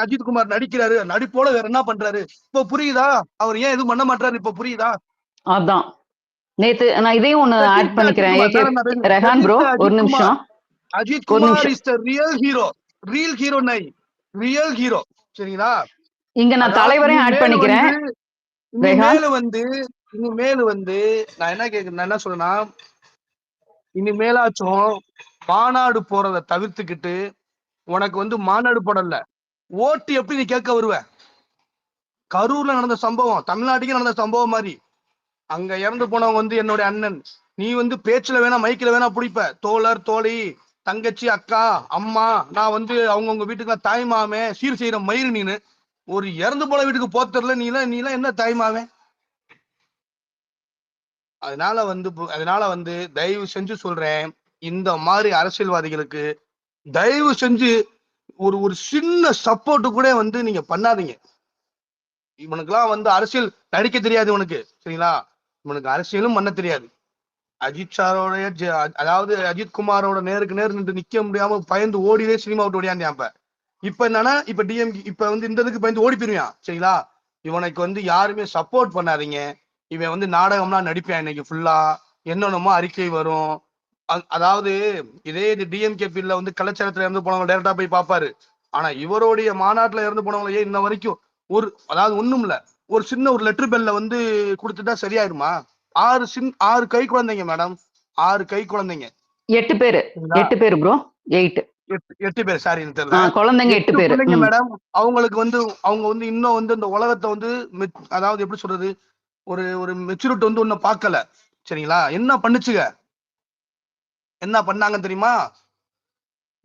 அஜித்குமார் நடிக்கிறாரு, நடிப்போட வேற என்ன பண்றாரு? இப்போ புரியுதா? அவர் ஏன் எதுவும் பண்ண மாட்டாரு? இப்ப புரியுதா? அதான் நேத்து நான் இதையும் ஒண்ணு ஆட் பண்ணிக்கிறேன். ரெஹான் ப்ரோ ஒரு நிமிஷம். அஜித் ஒரு குமார் நிமிஷம் இஸ் த ரியல் ஹீரோ நை ரியல் ஹீரோ. சரிங்களா? இங்க நான் அதாவது தலைவரையும் ஆட் பண்ணிக்கிறேன். இனிமேல் வந்து நான் என்ன சொல்றேன்னா, இனிமேலாச்சும் மாநாடு போறதை தவிர்த்துக்கிட்டு உனக்கு வந்து மாநாடு போடல ஓட்டு எப்படி நீ கேட்க வருவ? கரூர்ல நடந்த சம்பவம் தமிழ்நாட்டுக்கே நடந்த சம்பவம் மாதிரி அங்க இறந்து போனவங்க வந்து என்னுடைய அண்ணன். நீ வந்து பேச்சுல வேணா மைக்கில வேணா பிடிப்ப, தோழர் தோழி தங்கச்சி அக்கா அம்மா நான் வந்து அவங்கவுங்க வீட்டுக்கு தாய் மாமே சீர் செய்யற மயிறு. நீனு ஒரு இறந்து போன வீட்டுக்கு போத்தரல, நீலாம் என்ன தாய்மாவே? அதனால வந்து தயவு செஞ்சு சொல்றேன், இந்த மாதிரி அரசியல்வாதிகளுக்கு தயவு செஞ்சு ஒரு சின்ன சப்போர்ட் கூட வந்து நீங்க பண்ணாதீங்க. இவனுக்குலாம் வந்து அரசியல் நடிக்க தெரியாது இவனுக்கு. சரிங்களா? இவனுக்கு அரசியலும் பண்ண தெரியாது. அஜித் சாரோடைய அதாவது அஜித் குமாரோட நேருக்கு நேர் நின்று நிக்க முடியாம பயந்து ஓடிவே சினிமா விட்டு ஓடியாண்டியான். இப்ப என்னன்னா இப்ப டிஎம்கே இப்ப வந்து இந்த இதுக்கு பயந்து ஓடி போயிருவான். சரிங்களா? இவனுக்கு வந்து யாருமே சப்போர்ட் பண்ணாதீங்க. இவன் வந்து நாடகம்லாம் நடிப்பான். இன்னைக்கு ஃபுல்லா என்னென்னமோ அறிக்கை வரும். அதாவது இதே இது டிஎம்கே பீல்ல வந்து கலாச்சாரத்துல இருந்து போனவங்க டேரக்டா போய் பார்ப்பாரு. ஆனா இவருடைய மாநாட்டுல இருந்து போனவங்களே இன்ன வரைக்கும் அதாவது ஒண்ணும் இல்ல, ஒரு சின்ன ஒரு லெட்டர் பெல்ல வந்து கொடுத்துட்டா சரியாயிருமா? 6 கை குழந்தைங்க மேடம், 6 கை குழந்தைங்க. 8 பேரு ப்ரோ. 8 பேர் சாரி தெரியல. குழந்தைங்க 8 பேரு மேடம். அவங்களுக்கு வந்து அவங்க வந்து இன்னும் வந்து இந்த உலகத்தை வந்து அதாவது எப்படி சொல்றது, ஒரு மெச்சூரிட்டி வந்து ஒன்னும் பார்க்கல. சரிங்களா? என்ன பண்ணுச்சுங்க, என்ன பண்ணாங்க தெரியுமா?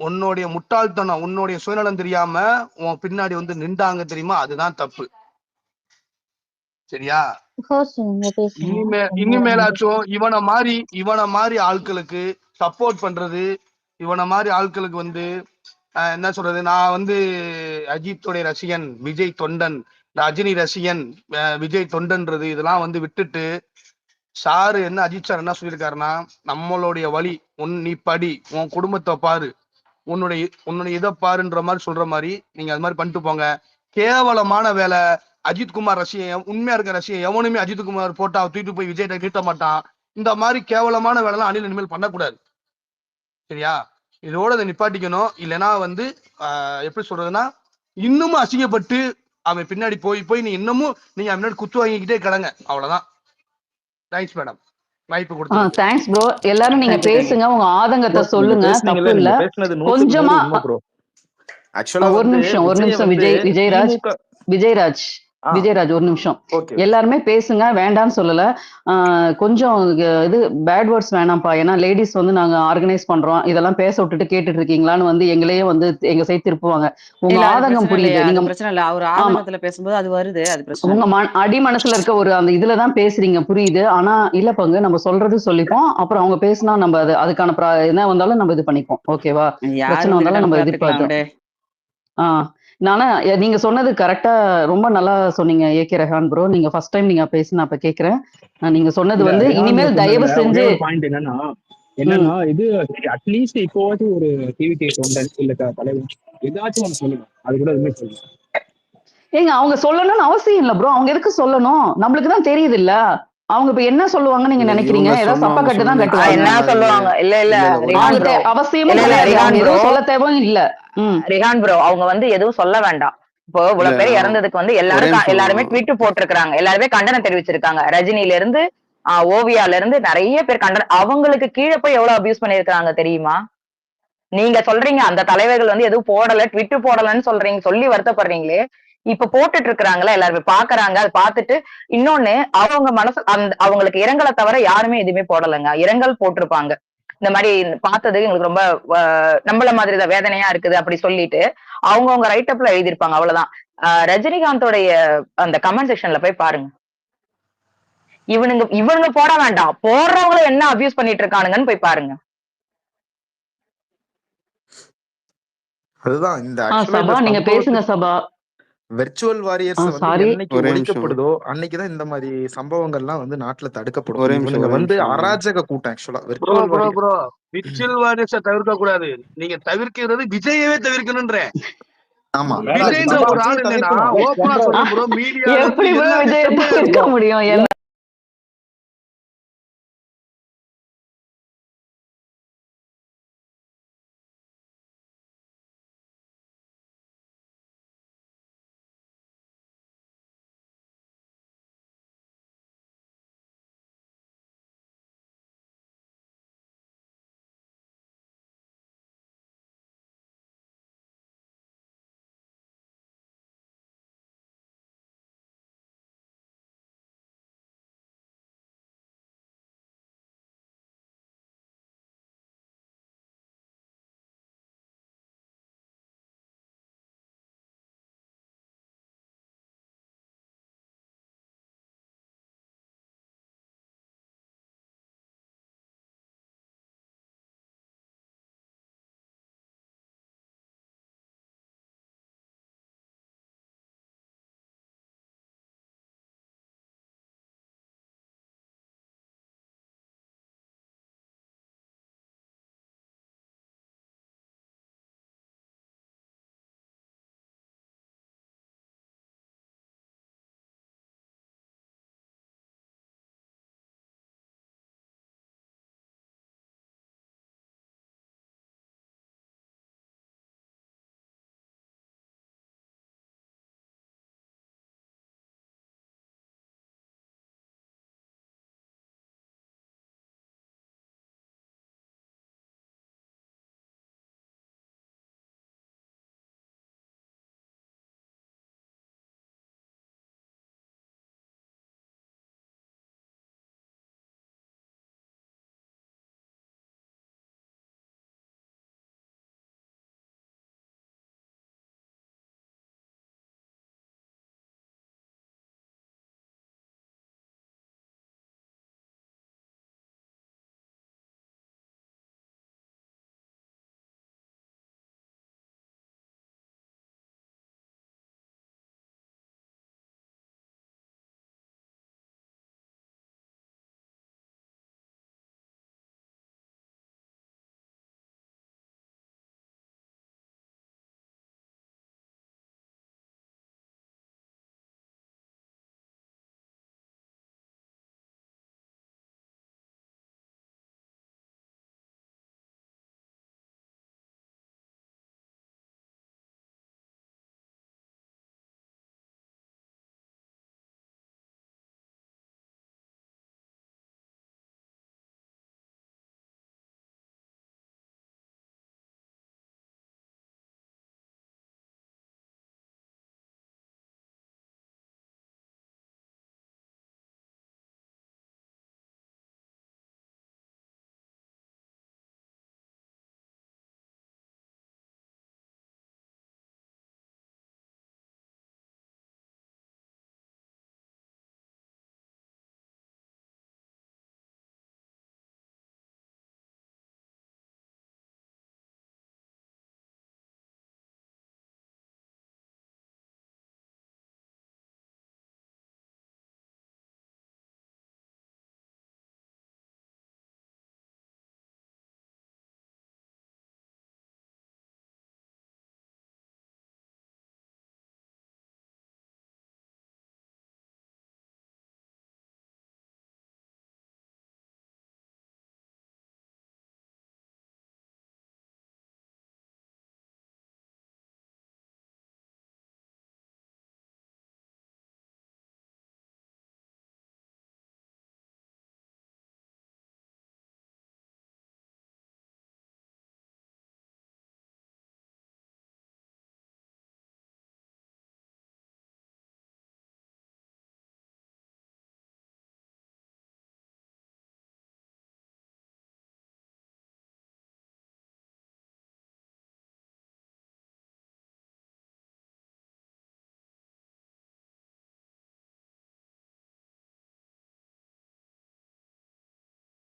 உன்னுடைய முட்டாள்தனம், உன்னுடைய சுயநலம் தெரியாம உன் பின்னாடி வந்து நின்றாங்க தெரியுமா? அதுதான் தப்பு. சரியா? இனிமேலாச்சும் இவனை மாதிரி ஆட்களுக்கு சப்போர்ட் பண்றது, இவனை மாதிரி ஆட்களுக்கு வந்து என்ன சொல்றது, நான் வந்து அஜித்துடைய ரசிகன், விஜய் தொண்டன், ரஜினி ரசிகன், விஜய் தொண்டன்றது இதெல்லாம் வந்து விட்டுட்டு சாரு என்ன அஜித் சார் என்ன சொல்லியிருக்காருன்னா, நம்மளுடைய வழி நீ படி, உன் குடும்பத்தை பாரு, உன்னுடைய இதை பாருன்ற மாதிரி சொல்ற மாதிரி நீங்க அது மாதிரி பண்ணிட்டு போங்க. கேவலமான வேலை. அஜித்குமார் ரசிகன், உண்மையா இருக்க ரசிகன் எவனுமே அஜித்குமார் போட்டா தூக்கிட்டு போய் விஜய் நீட்ட மாட்டான். இந்த மாதிரி கேவலமான வேலை எல்லாம் அணில் இனிமேல் பண்ணக்கூடாது. சரியா? இதோட அதை நிப்பாட்டிக்கணும். இல்லைன்னா வந்து எப்படி சொல்றதுன்னா, இன்னமும் அசிங்கப்பட்டு அவன் பின்னாடி போய் நீ இன்னமும் நீங்க முன்னாடி குத்து வாங்கிக்கிட்டே கிடங்க. அவ்வளவுதான். தேங்க்ஸ் மேடம், வாய்ப்பு கொடுத்து. Thanks bro. எல்லாரும் நீங்க பேசுங்க, உங்க ஆதங்கத்தை சொல்லுங்க, தப்பு இல்ல. கொஞ்சமா ஒரு நிமிஷம் விஜயராஜ் ஒரு நிமிஷம். எல்லாருமே பேசுங்க, வேண்டாம்னு சொல்லல. கொஞ்சம் இது பேட் வேர்ட்ஸ் வேணாம்ப்பா. ஏன்னா லேடிஸ் வந்து நாங்க ஆர்கனைஸ் பண்றோம், இதெல்லாம் பேச விட்டுட்டு கேட்டுட்டு இருக்கீங்களான்னு வந்து எங்களையே வந்து எங்க சைடு திருப்புவாங்க. உங்க ஆதங்கம் புரியுது. நீங்க பிரச்சனை இல்ல, அவர் ஆதங்கத்துல பேசும்போது அது வருது, அது பிரச்சனை. உங்க அடி மனசுல இருக்க ஒரு அந்த இதுலதான் பேசுறீங்க, புரியுது. ஆனா இல்ல பங்கு, நம்ம சொல்றது சொல்லிப்போம், அப்புறம் அவங்க பேசினா நம்ம அதுக்கான என்ன வந்தாலும் நம்ம இது பண்ணிப்போம். ஓகேவா? பிரச்சனை வந்தாலும் நம்ம எதிர்பார்த்தோம். நானா நீங்க சொன்னது கரெக்டா, ரொம்ப நல்லா சொன்னீங்க ஏகே ரெஹான் ப்ரோ. நீங்க ஃபர்ஸ்ட் டைம் நீங்க பேசி நான் இப்ப கேக்குறேன். நீங்க சொன்னது வந்து இனிமேல் தயவு செஞ்சு பாயிண்ட் என்னன்னா இது அட்லீஸ்ட் இப்போவாச்சும் ஒரு டிவிகே தொண்டன் இல்ல தலைவர் ஏதாச்சும் ஒன்று சொல்லுங்க, அது கூட எதுவுமே சொல்லுங்க. ஏங்க அவங்க சொல்லணும்னு அவசியம் இல்ல ப்ரோ. அவங்க எதுக்கு சொல்லணும்? நம்மளுக்கு தான் தெரியுது இல்ல அவங்க இப்ப என்ன சொல்லுவாங்கன்னு நீங்க நினைக்கிறீங்க? ஏதாவது சப்பா கட்டு தான் கட்டுவாங்க. என்ன சொல்லுவாங்க? இல்ல அவசியமும் சொல்ல தேவையும் இல்ல. ரிஹான் ப்ரோ, அவங்க வந்து எதுவும் சொல்ல வேண்டாம். இப்போ இவ்வளவு பேர் இறந்ததுக்கு வந்து எல்லாருமே ட்வீட் போட்டிருக்காங்க, எல்லாருமே கண்டனம் தெரிவிச்சிருக்காங்க. ரஜினில இருந்து ஓவியால இருந்து நிறைய பேர் கண்டனம். அவங்களுக்கு கீழே போய் எவ்வளவு அபியூஸ் பண்ணிருக்காங்க தெரியுமா? நீங்க சொல்றீங்க அந்த தலைவர்கள் வந்து எதுவும் போடல, ட்விட் போடலன்னு சொல்றீங்க, சொல்லி வருத்தப்படுறீங்களே. இப்ப போட்டுட்டு இருக்கிறாங்களா, எல்லாருமே பாக்குறாங்க. அதை பார்த்துட்டு இன்னொன்னு அவங்க மனசு அவங்களுக்கு இரங்கலை தவிர யாருமே எதுவுமே போடலைங்க. இரங்கல் போட்டிருப்பாங்க, இந்த மாதிரி பார்த்தது எங்களுக்கு ரொம்ப நம்மள மாதிரிதான் வேதனையா இருக்குது அப்படி சொல்லிட்டு அவங்க ரைட்டப்ல எழுதியிருப்பாங்க. அவ்வளவுதான். ரஜினிகாந்தோடைய அந்த கமெண்ட் செக்ஷன்ல போய் பாருங்க. இவனுங்க போட வேண்டாம், போடுறவங்கள என்ன அபியூஸ் பண்ணிட்டு இருக்கானுங்கன்னு போய் பாருங்க. அதுதான் இந்த சபா நீங்க பேசுங்க சபா. வெர்ச்சுவல் வாரியர்ஸ் வந்து என்னைக்கு ஒழிக்கப்படுதோ அன்னைக்குதான் இந்த மாதிரி சம்பவங்கள்லாம் வந்து நாட்டுல தடுக்கப்படும். இவனுங்க வந்து அராஜக கூட்டம். ஆக்சுவலா வெர்ச்சுவல் வாரியர்ஸை தவிர்க்க கூடாது, நீங்க தவிர்க்கிறது விஜயவே தவிர்க்கணும்ன்றேன். ஆமா, விஜய்ன்ற ஒரு ஆள் இல்லைன்னா ஓப்பனா சொல்றேன் ப்ரோ, மீடியா எப்படி விஜய் தவிர்க்க முடியும்?